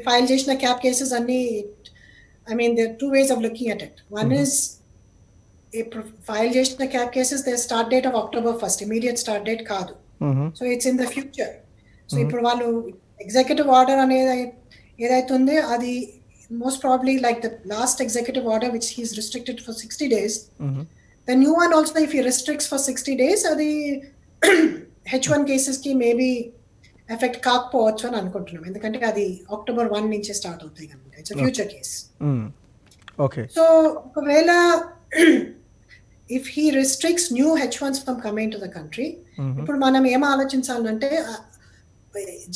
file చేసిన cap cases అన్ని, I mean there two ways of looking at it. One is ఇప్పుడు file చేసిన cap cases they start date of October 1st, immediate start date కాదు. So it's in the future. So ఇప్పుడు వాళ్ళు executive order అనేది ఏదైతుందో అది most probably like the last executive order which he's restricted for 60 days. The new one also if he restricts for 60 days అది H1 cases కి maybe effect కాకపోవచ్చు అని అనుకుంటున్నాం. ఎందుకంటే అది October 1 నుంచే స్టార్ట్ అవుతాయి కనుక it's future case. Okay. So ఒకవేళ if he restricts new H1s from coming to the country, ఇప్పుడు మనం ఏం ఆలోచించాలంటే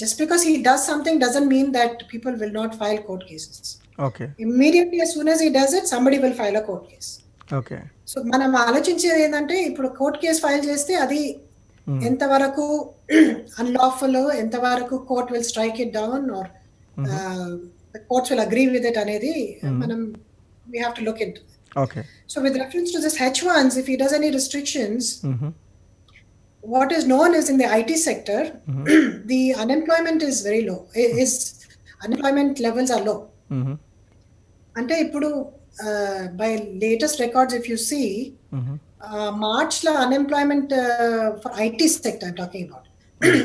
just because he does something doesn't mean that people will not file court cases. Okay. Immediately as soon as he does it, somebody will file a court case. Okay. So మనం ఆలోచించేది ఏంటంటే ఇప్పుడు court case file చేస్తే అది ఎంతవరకు unlawful, ఎంతవరకు court will strike it down are courts will agree with it అనేది మనం we have to look in to. Okay. So with reference to this H1s, if he does any restrictions, what is known is in the IT sector, the unemployment is very low. Unemployment levels are low. అంటే ఇప్పుడు by latest records, if you see, March la unemployment for IT sector I'm talking about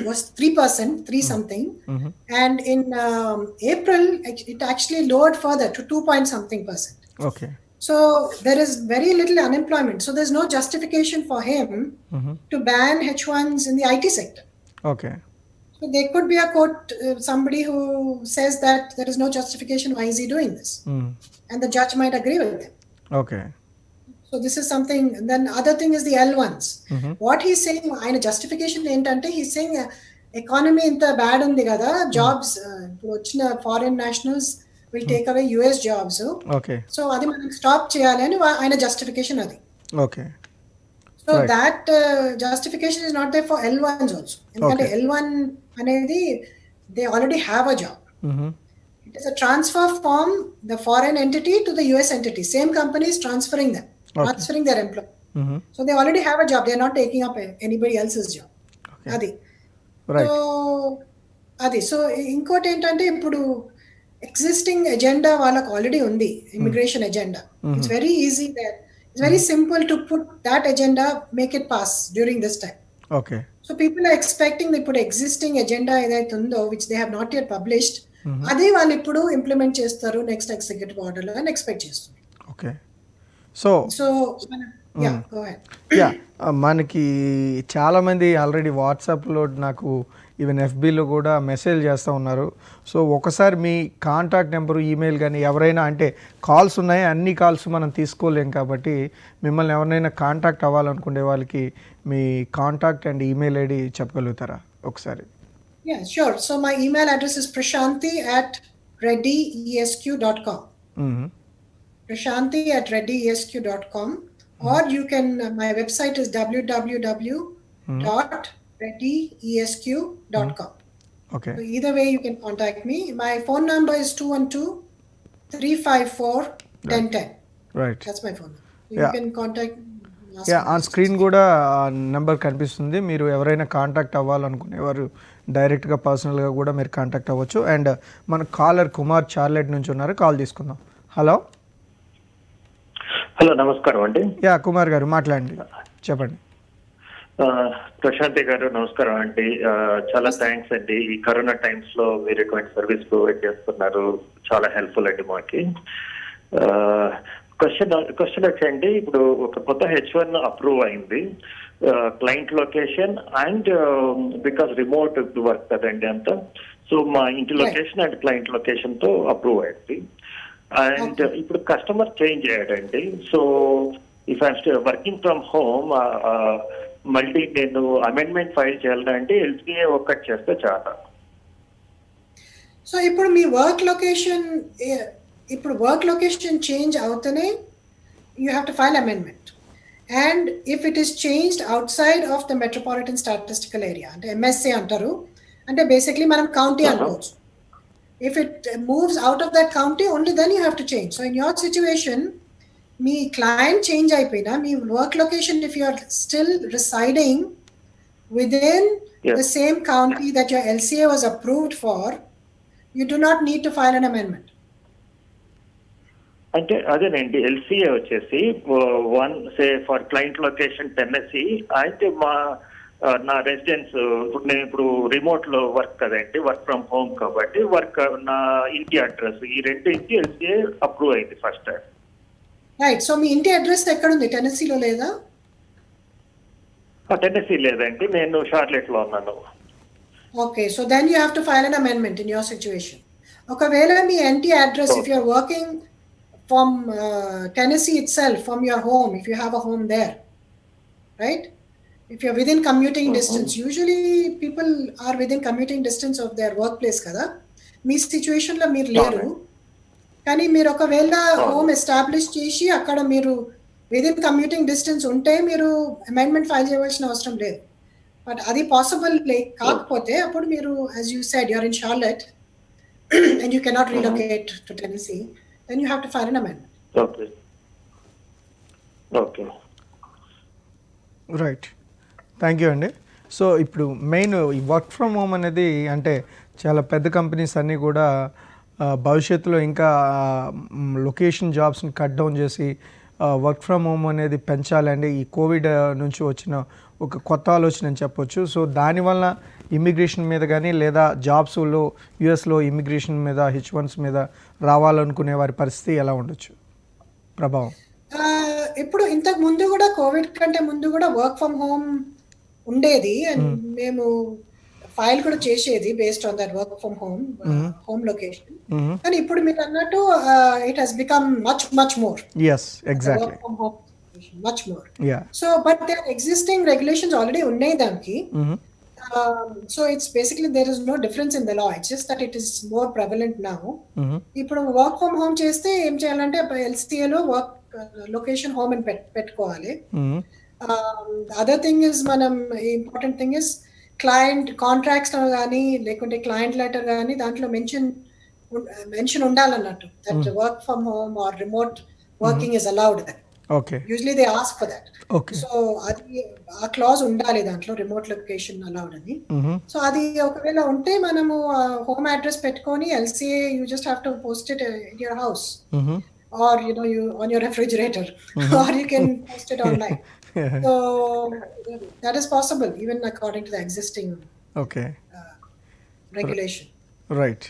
was 3%, 3 something, and in April it actually lowered further to 2 point something percent. Okay. So there is very little unemployment. So there's no justification for him to ban H1s in the IT sector. Okay. So there could be a court, somebody who says that there is no justification. Why is he doing this? And the judge might agree with them. Okay. So this is something. And then other thing is the L1s. What he's saying, ఆయన justification ఏంటంటే he's saying economy ఇంత bad ఉంది కదా, jobs ఇప్పుడు వచ్చిన foreign nationals will take away US jobs. Okay. So అది మనం stop చేయాలి అని ఆయన జస్టిఫికేషన్ అది. Okay. So that justification is not there for L1s also. ఎందుకంటే L1 అనేది they already have a job. It is a transfer from the foreign entity to the US entity. Same company is transferring their employee. So they already have a job. They are not taking up anybody else's job. అది. So అది. So ఇంకోటి ఏంటంటే ఇప్పుడు existing agenda వాళ్ళకి already ఉంది, immigration agenda. It's very easy that it's very simple to put that agenda, make it pass during this time. Okay. So people are expecting ఇప్పుడు existing agenda ఏదైతే ఉందో which they have not yet published, అది వాళ్ళు ఇప్పుడు implement చేస్తారు next executive ఆర్డర్లో అని expect చేస్తున్నారు. ఓకే. సో యా, మనకి చాలామంది ఆల్రెడీ వాట్సాప్లో, నాకు ఈవెన్ ఎఫ్బీలో కూడా మెసేజ్ చేస్తూ ఉన్నారు. సో ఒకసారి మీ కాంటాక్ట్ నెంబరు, ఈమెయిల్ కానీ ఎవరైనా, అంటే కాల్స్ ఉన్నాయి, అన్ని కాల్స్ మనం తీసుకోలేం కాబట్టి మిమ్మల్ని ఎవరైనా కాంటాక్ట్ అవ్వాలనుకునే వాళ్ళకి మీ కాంటాక్ట్ అండ్ ఈమెయిల్ ఐడి చెప్పగలుగుతారా ఒకసారి? Yeah, sure. So my email address is prashanti@reddyesq.com. prashanti@reddyesq.com, or you can, my website is www.reddyesq.com. Okay. So either way you can contact me. My phone number is 212-354-1010. Right. That's my phone number. You Yeah. can contact me. On screen కూడా number కనిపిస్తుంది. మీరు ఎవరైనా contact అవ్వాలనుకునేవారు డైరెక్ట్గా పర్సనల్గా కూడా మీరు contact అవ్వచ్చు. And మన కాలర్ కుమార్ చార్లెట్ నుంచి ఉన్నారు, కాల్ తీసుకుందాం. హలో. హలో, నమస్కారం అండి. యా, కుమార్ గారు మాట్లాడండి, చెప్పండి. ప్రశాంతి గారు నమస్కారం అండి. చాలా థ్యాంక్స్ అండి. ఈ కరోనా టైమ్స్ లో మీరు ఎటువంటి సర్వీస్ ప్రొవైడ్ చేస్తున్నారు, చాలా హెల్ప్ఫుల్ అండి మాకి. క్వశ్చన్ వచ్చండి, ఇప్పుడు ఒక కొత్త H1 అప్రూవ్ అయింది, client location and because remote work కదండి అంతా. సో మా ఇంటి లొకేషన్ అండ్ క్లయింట్ లొకేషన్ తో అప్రూవ్ అయింది. అండ్ ఇప్పుడు కస్టమర్ చేంజ్ అయ్యాడండి. So if I'm working from home, మళ్ళీ నేను అమెండ్మెంట్ ఫైల్ చేయాలంటే LCA ఒక్కటి చేస్తే చాలా. సో ఇప్పుడు మీ వర్క్ లొకేషన్ చేంజ్ అవుతూనే you have to file amendment. And if it is changed out side of the metropolitan statistical area, అంటే MSA అంటారు, అంటే బేసిక్లీ మనం కౌంటీ అనుకోవచ్చు. If it moves out of that county, only then you have to change. So in your situation, me client change అయిపోయినా, మీ work location, if you are still residing within the same county that your LCA was approved for, you do not need to file an amendment. అంటే అదేనండి, LCA వచ్చేసి for client location Tennessee, అయితే నా residence నేను ఇప్పుడు remote లో work కదండి, work from home కాబట్టి నా ఇంటి అడ్రస్ ఈ రెండింటి LCA అప్రూవ్ అయింది ఫస్ట్ టైం. రైట్. సో మీ ఇంటి అడ్రస్ ఎక్కడ ఉంది? టెన్నెసీలో లేదా? టెన్నెసీ లేదండి, నేను షార్లెట్ లో ఉన్నాను. Okay, so then you have to file an amendment in your situation. ఒకవేళ మీ ఇంటి address, if you are working from Tennessee itself, from your home, if you have a home there, right? If you're within commuting distance, usually people are within commuting distance of their workplace కదా. మీ situation లో మీరు లేరు, కానీ మీరు ఒకవేళ home establish చేసి అక్కడ మీరు విదిన్ కమ్యూటింగ్ డిస్టెన్స్ ఉంటే మీరు అమెండ్మెంట్ ఫైల్ చేయవలసిన అవసరం లేదు. బట్ అది పాసిబుల్ కాకపోతే అప్పుడు మీరు as you said you're in Charlotte and you cannot relocate to Tennessee then you have to file an amendment. Okay okay right, thank you అండి. సో ఇప్పుడు మెయిన్ ఈ వర్క్ ఫ్రమ్ హోమ్ అనేది అంటే చాలా పెద్ద కంపెనీస్ అన్నీ కూడా భవిష్యత్తులో ఇంకా లొకేషన్ జాబ్స్ని కట్ డౌన్ చేసి వర్క్ ఫ్రమ్ హోమ్ అనేది పెంచాలండి. ఈ కోవిడ్ నుంచి వచ్చిన ఒక కొత్త ఆలోచన అని చెప్పొచ్చు. సో దానివల్ల ఇమిగ్రేషన్ మీద కానీ లేదా జాబ్స్లో యుఎస్లో ఇమిగ్రేషన్ మీద H1s మీద రావాలనుకునే వారి పరిస్థితి ఎలా ఉండొచ్చు ప్రభావం? ఇప్పుడు ఇంతకు ముందు కూడా కోవిడ్ కంటే ముందు కూడా వర్క్ ఫ్రమ్ హోమ్ ఉండేది అండ్ మేము ఫైల్ కూడా చేసేది based on that work from home location. కానీ ఇప్పుడు మీరు అన్నట్టు it has become much more. yes exactly work from home much more. yeah so but there existing regulations already ఉన్నాయి దానికి. So it's basically there is no difference in the law. It's just that it is more prevalent now. ఇప్పుడు work from home చేస్తే ఏం చేయాలంటే LCA లో work location home అని పెట్టుకోవాలి. Other thing is మనం important thing is client contracts లో కానీ లేకుంటే క్లయింట్ లెటర్ కానీ దాంట్లో మెన్షన్ ఉండాలన్నట్టు that work from home or remote working is allowed. okay usually they ask for that. okay so అది ఆ క్లాజ్ ఉండాలి దాంట్లో రిమోట్ లొకేషన్ అలౌడ్ అని. సో అది ఒకవేళ ఉంటే మనము హోమ్ అడ్రస్ పెట్టుకొని LCA you just have to post it in your house or you on your refrigerator or you can post it online. So that is possible even according to the existing okay regulation. right,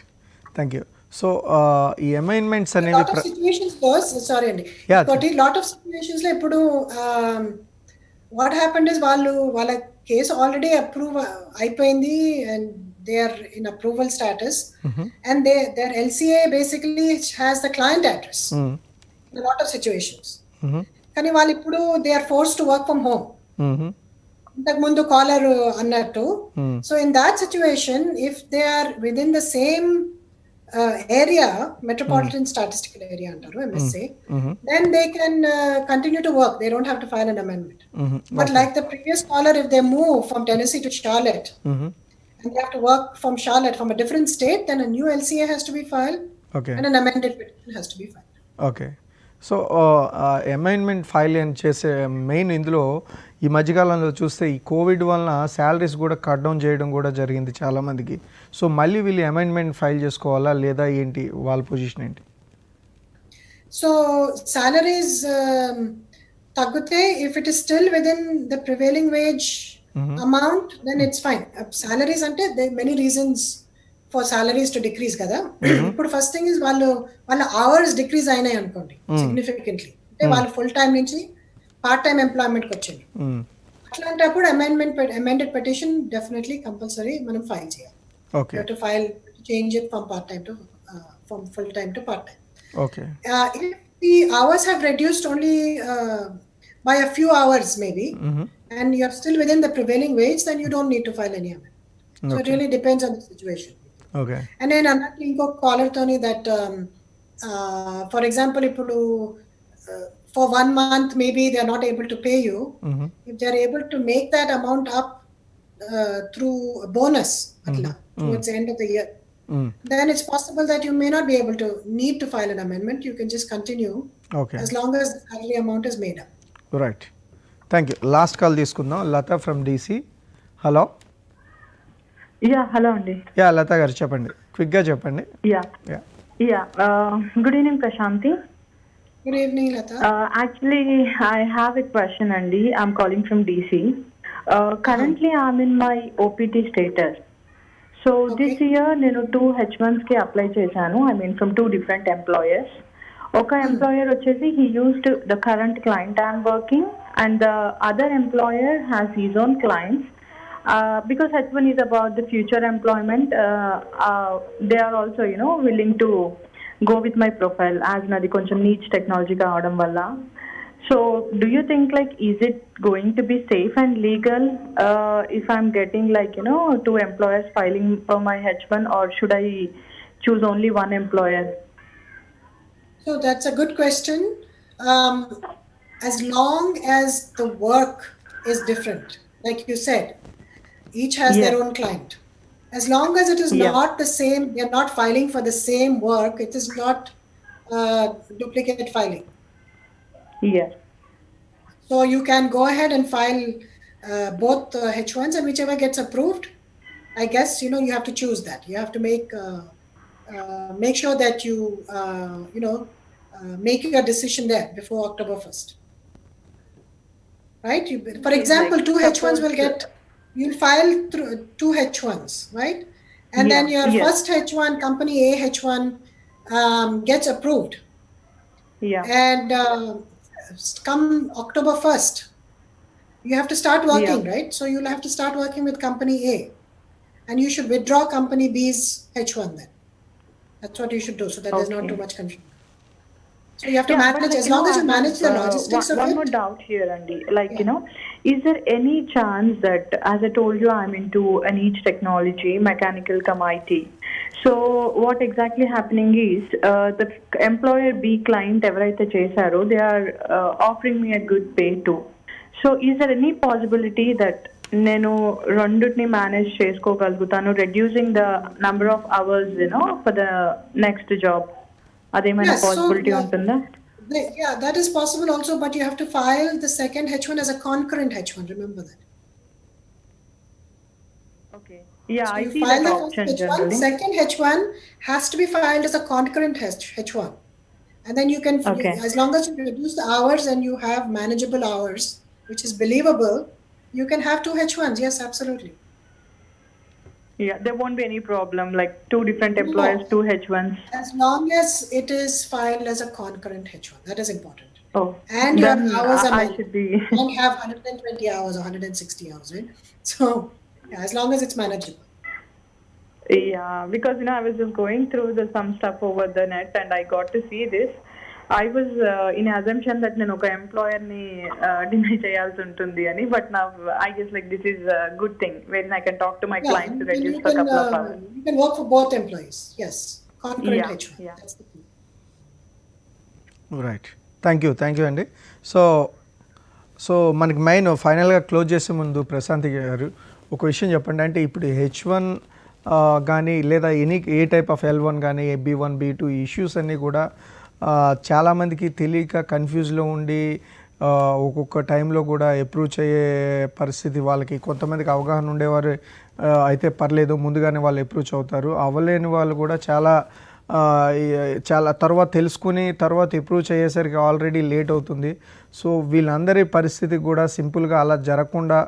thank you. So ఈ అమైన్మెంట్స్ lot అనేవి of situations goes sorry అండి Yeah. but a lot of situations లో ఇప్పుడు what happened is వాళ్ళ case already approve అయిపోయింది and they are in approval status and their LCA basically has the client address in a lot of situations. కానీ వాళ్ళు ఇప్పుడు they are forced to work from home. ఇంతకు ముందు caller అన్నట్టు. So in that situation if they are within the same area, metropolitan statistical area antaru MSA, then they can continue to work. They don't have to file an amendment. But like the previous caller, if they move from Tennessee to Charlotte and they have to work from Charlotte from a different state, then a new LCA has to be filed okay and an amended petition has to be filed. Okay. So amendment file అని చేసే main ఇందులో ఈ మధ్యకాలంలో చూస్తే ఈ Covid వలన salaries కూడా cut down చేయడం కూడా జరిగింది చాలామందికి. సో మళ్ళీ వీళ్ళు అమైన్మెంట్ ఫైల్ చేసుకోవాలా లేదా ఏంటి వాళ్ళ పొజిషన్ ఏంటి? సో సాలరీస్ తగ్గితే if it is still within the prevailing wage amount, then it's fine. Salaries అంటే there are many reasons for salaries to decrease కదా. ఇప్పుడు ఫస్ట్ థింగ్ ఇస్ వాళ్ళ అవర్స్ డిక్రీజ్ అయినాయి అనుకోండి సిగ్నిఫికెంట్లీ, అంటే వాళ్ళు ఫుల్ టైం నుంచి పార్ట్ టైం ఎంప్లాయ్మెంట్కి వచ్చింది. అట్లాంటప్పుడు అమెండెడ్ పిటిషన్ డెఫినెట్లీ కంపల్సరీ మనం ఫైల్ చేయాలి. Okay, to file change it from part time to from full time to part time. Okay. If the hours have reduced only by a few hours maybe, and you are still within the prevailing wage, then you don't need to file any amendment. So it really depends on the situation. Okay. And then అన్నట్లు ఇంకొక caller తోని that for example ఇప్పుడు for 1 month maybe they are not able to pay you. If they are able to make that amount up through a bonus atla towards the end of the year, then it's possible that you may not be able to need to file an amendment. You can just continue as long as the salary amount is made up. రైట్, thank you. Last call తీసుకుందాం. Lata from DC. Hello. Hello అండి. లత గారు చెప్పండి, క్విక్గా చెప్పండి. Good evening Prashanti. Good evening, Lata. Actually, I have a question, Andy. I'm calling from DC. Currently, I'm in my OPT status. So this year, నేను 2 H1s కి apply చేశాను. I mean, from 2 different employers. ఒక employer వచ్చేసి he used the current client I'm working, and the other employer has his own clients. Because H1 is about the future employment, they are also, willing to go with my profile as nadi koncham niche technology kaavadam valla. So do you think like is it going to be safe and legal if I'm getting like 2 employers filing for my H1, or should I choose only one employer? So that's a good question. As long as the work is different, like you said, Each has their Yes. own client. As long as it is Yeah. not the same, they're not filing for the same work, it is not duplicate filing. Yes. So you can go ahead and file both H1s, and whichever gets approved, I guess, you have to choose that. You have to make sure that you, make your decision there before October 1st. Right? For example, Like, two H1s will suppose- you'll file through two H1s, right? And then Yeah, your yes. first H1, company A H1, gets approved. Yeah. And come October 1st, you have to start working, Yeah. right? So you'll have to start working with company A. And you should withdraw company B's H1 then. That's what you should do, so that there's not Okay. too much confusion. So you have to Yeah, but manage, like, as long as I you manage the have, logistics of one more it. doubt here, Andy. Like, Yeah. is there any chance that, as I told you, I'm into an each technology, mechanical cum IT. So what exactly happening is, the employer B client ఎవరైతే చేశారో, they are offering me a good pay too. So is there any possibility that నేను రెండుని manage చేసుకోగలుగుతాను, reducing the number of hours for the next job? అదేమైనా Yes, so, possibility ఉంటుందా? yeah, that is possible also, but you have to file the second H1 as a concurrent H1. Remember that. Okay. Yeah, So I you see file that the first option H1, generally. second H1 has to be filed as a concurrent H1. And then you can, Okay. as long as you reduce the hours and you have manageable hours, which is believable, you can have two H1s. Yes, absolutely. Yeah, there won't be any problem, like two different No. employers, two H1s. As long as it is filed as a concurrent H1, that is important. Oh, And your then hours are I should be. you don't have 120 hours or 160 hours, right? So, yeah, as long as it's manageable. Yeah, because I was just going through some stuff over the net and I got to see this. I was in assumption that నేను ఒక employer ని deny చేయాల్సి ఉంటుంది అని, but now I guess like this is a good thing wherein I can talk to my Yeah, client to reduce you for a can, couple of hours. you can work for both employees. Yes, concurrent Yeah, H1. yeah. That's the key. Right, thank you అండి. So మనకి main ఫైనల్గా close చేసే ముందు ప్రశాంత్ గారు ఒక విషయం చెప్పండి. అంటే ఇప్పుడు H1 కానీ లేదా ఏ టైప్ ఆఫ్ L1 కానీ B1 B2 ఇష్యూస్ అన్నీ కూడా చాలామందికి తెలియక కన్ఫ్యూజ్లో ఉండి ఒక్కొక్క టైంలో కూడా అప్రూవ్ చేయే పరిస్థితి, వాళ్ళకి కొంతమందికి అవగాహన ఉండేవారు అయితే పర్లేదు ముందుగానే వాళ్ళు అప్రూవ్ అవుతారు, అవ్వలేని వాళ్ళు కూడా చాలా తర్వాత తెలుసుకుని తర్వాత అప్రూవ్ చేసేసరికి ఆల్రెడీ లేట్ అవుతుంది. సో వీళ్ళందరి పరిస్థితి కూడా సింపుల్గా అలా జరగకుండా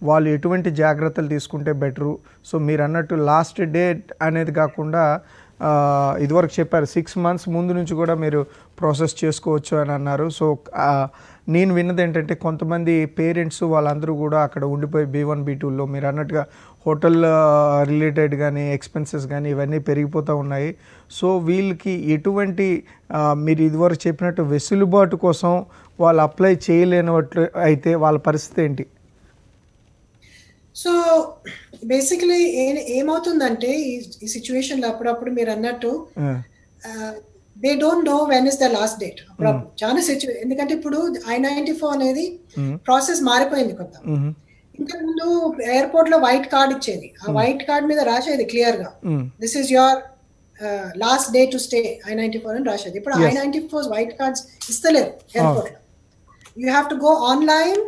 వాళ్ళు ఎటువంటి జాగ్రత్తలు తీసుకుంటే బెటరు. సో మీరు అన్నట్టు లాస్ట్ డేట్ అనేది కాకుండా ఇదివరకు చెప్పారు 6 months ముందు నుంచి కూడా మీరు ప్రాసెస్ చేసుకోవచ్చు అని అన్నారు. సో నేను విన్నది ఏంటంటే కొంతమంది పేరెంట్స్ వాళ్ళందరూ కూడా అక్కడ ఉండిపోయి B1 B2లో మీరు అన్నట్టుగా హోటల్ రిలేటెడ్ కానీ ఎక్స్పెన్సెస్ కానీ ఇవన్నీ పెరిగిపోతూ ఉన్నాయి. సో వీళ్ళకి ఎటువంటి మీరు ఇదివరకు చెప్పినట్టు వెసులుబాటు కోసం వాళ్ళు అప్లై చేయలేనట్లు అయితే వాళ్ళ పరిస్థితి ఏంటి? సో బేసికలీ ఏమవుతుందంటే ఈ సిచ్యువేషన్లో అప్పుడప్పుడు మీరు అన్నట్టు they don't no when is the last date. అప్పుడప్పుడు చాలా సిచ్యువేషన్, ఎందుకంటే ఇప్పుడు I-94 అనేది ప్రాసెస్ మారిపోయింది కొంత. ఇంతకుముందు ఎయిర్పోర్ట్ లో వైట్ కార్డ్ ఇచ్చేది, ఆ వైట్ కార్డ్ మీద రాసేది క్లియర్ గా this is your last day to stay I-94 అని రాసేది. ఇప్పుడు I-94 వైట్ కార్డ్స్ ఇస్తలేరు ఎయిర్పోర్ట్ లో. You have to go online,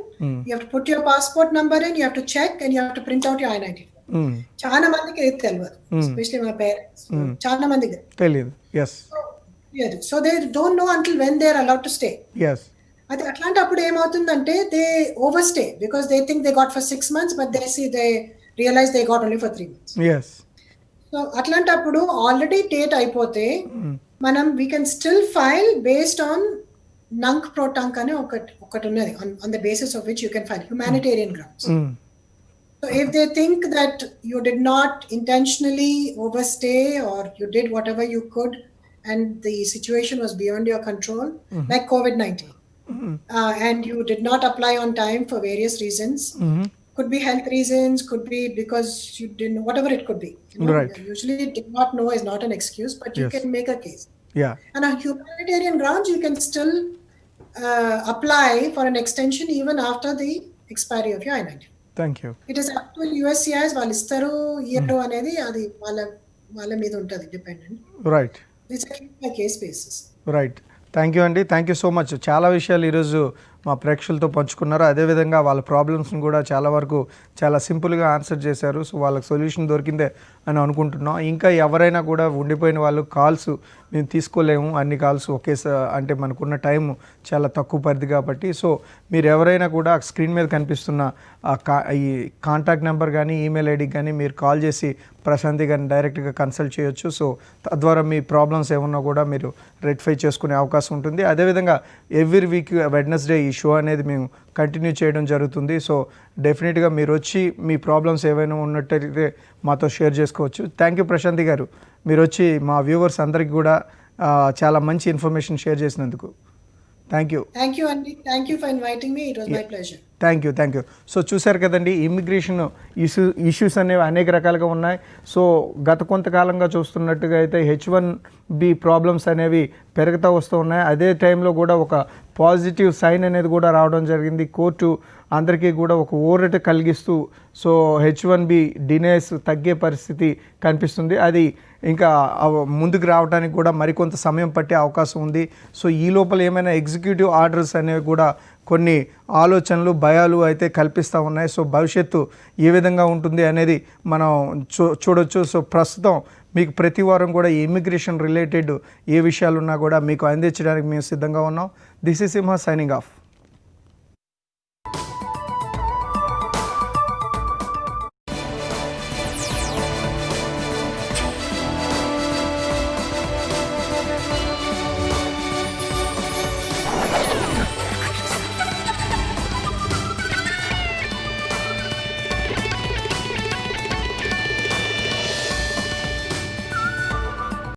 you have to put your passport number in, you have to check and you have to print out your I-94. చాలా మందికి ఇది తెలియదు, especially మా పేరెంట్స్ చాలా మందికి తెలియదు. So they don't know until when they are allowed to stay. అయితే అట్లాంటప్పుడు ఏమవుతుందంటే they overstay because they think they got for 6 months but they realise they got only for 3 months. So అట్లాంటప్పుడు already date అయిపోతే మనం we can still file based on nunc pro tunc అని ఒకటి ఉన్నది, on the basis of which you can file humanitarian grounds. So if they think that you did not intentionally overstay or you did whatever you could and the situation was beyond your control, like COVID-19, and you did not apply on time for various reasons, could be health reasons, could be because you didn't, whatever it could be. Right. Usually did not know is not an excuse, but you can make a case. And on humanitarian grounds, you can still apply for an extension even after the expiry of your I-94. Thank you. It is up to USCIS వాళ్ళు ఇస్తారు ఇయ్యరు అనేది అది వాళ్ళ మీద ఉంటుంది dependent. Right it's by case basis. Right. Thank you అండి. Thank you so much. చాలా విషయాలు ఈరోజు మా ప్రేక్షకులతో పంచుకున్నారు. అదేవిధంగా వాళ్ళ ప్రాబ్లమ్స్ని కూడా చాలా వరకు చాలా సింపుల్గా ఆన్సర్ చేశారు. సో వాళ్ళకి సొల్యూషన్ దొరికిందే అని అనుకుంటున్నాం. ఇంకా ఎవరైనా కూడా ఉండిపోయిన వాళ్ళు కాల్స్ మేము తీసుకోలేము, అన్ని కాల్స్ ఒకేసారి, అంటే మనకున్న టైం చాలా తక్కువ పరిధి కాబట్టి. సో మీరు ఎవరైనా కూడా స్క్రీన్ మీద కనిపిస్తున్న ఈ కాంటాక్ట్ నెంబర్ కానీ ఈమెయిల్ ఐడికి కానీ మీరు కాల్ చేసి ప్రశాంతి గారిని డైరెక్ట్గా కన్సల్ట్ చేయొచ్చు. సో తద్వారా మీ ప్రాబ్లమ్స్ ఏమన్నా కూడా మీరు రెక్టిఫై చేసుకునే అవకాశం ఉంటుంది. అదేవిధంగా ఎవ్రీ వీక్ వెడ్నెస్డే ఈ షో అనేది మేము కంటిన్యూ చేయడం జరుగుతుంది. సో డెఫినెట్గా మీరు వచ్చి మీ ప్రాబ్లమ్స్ ఏవైనా ఉన్నట్టయితే మాతో షేర్ చేసుకోవచ్చు. థ్యాంక్ యూ ప్రశాంతి గారు, మీరు వచ్చి మా వ్యూవర్స్ అందరికీ కూడా చాలా మంచి ఇన్ఫర్మేషన్ షేర్ చేసినందుకు థ్యాంక్ యూ. థ్యాంక్ యూ అండి. Thank you for inviting me. It was my pleasure. Thank you. So చూశారు కదండి, ఇమిగ్రేషన్ ఇష్యూస్ అనేవి అనేక రకాలుగా ఉన్నాయి. సో గత కొంతకాలంగా చూస్తున్నట్టుగా అయితే H1B ప్రాబ్లమ్స్ అనేవి పెరుగుతూ వస్తూ ఉన్నాయి. అదే టైంలో కూడా ఒక పాజిటివ్ సైన్ అనేది కూడా రావడం జరిగింది. కోర్టు అందరికీ కూడా ఒక ఊరట కలిగిస్తూ సో H1B డినేస్ తగ్గే పరిస్థితి కనిపిస్తుంది. అది ఇంకా ముందుకు రావడానికి కూడా మరికొంత సమయం పట్టే అవకాశం ఉంది. సో ఈ లోపల ఏమైనా ఎగ్జిక్యూటివ్ ఆర్డర్స్ అనేవి కూడా కొన్ని ఆలోచనలు భయాలు అయితే కల్పిస్తూ ఉన్నాయి. సో భవిష్యత్తు ఏ విధంగా ఉంటుంది అనేది మనం చూడొచ్చు. సో ప్రస్తుతం మీకు ప్రతి వారం కూడా ఈ ఇమిగ్రేషన్ రిలేటెడ్ ఏ విషయాలు ఉన్నా కూడా మీకు అందించడానికి మేము సిద్ధంగా ఉన్నాం. This is Simha signing off.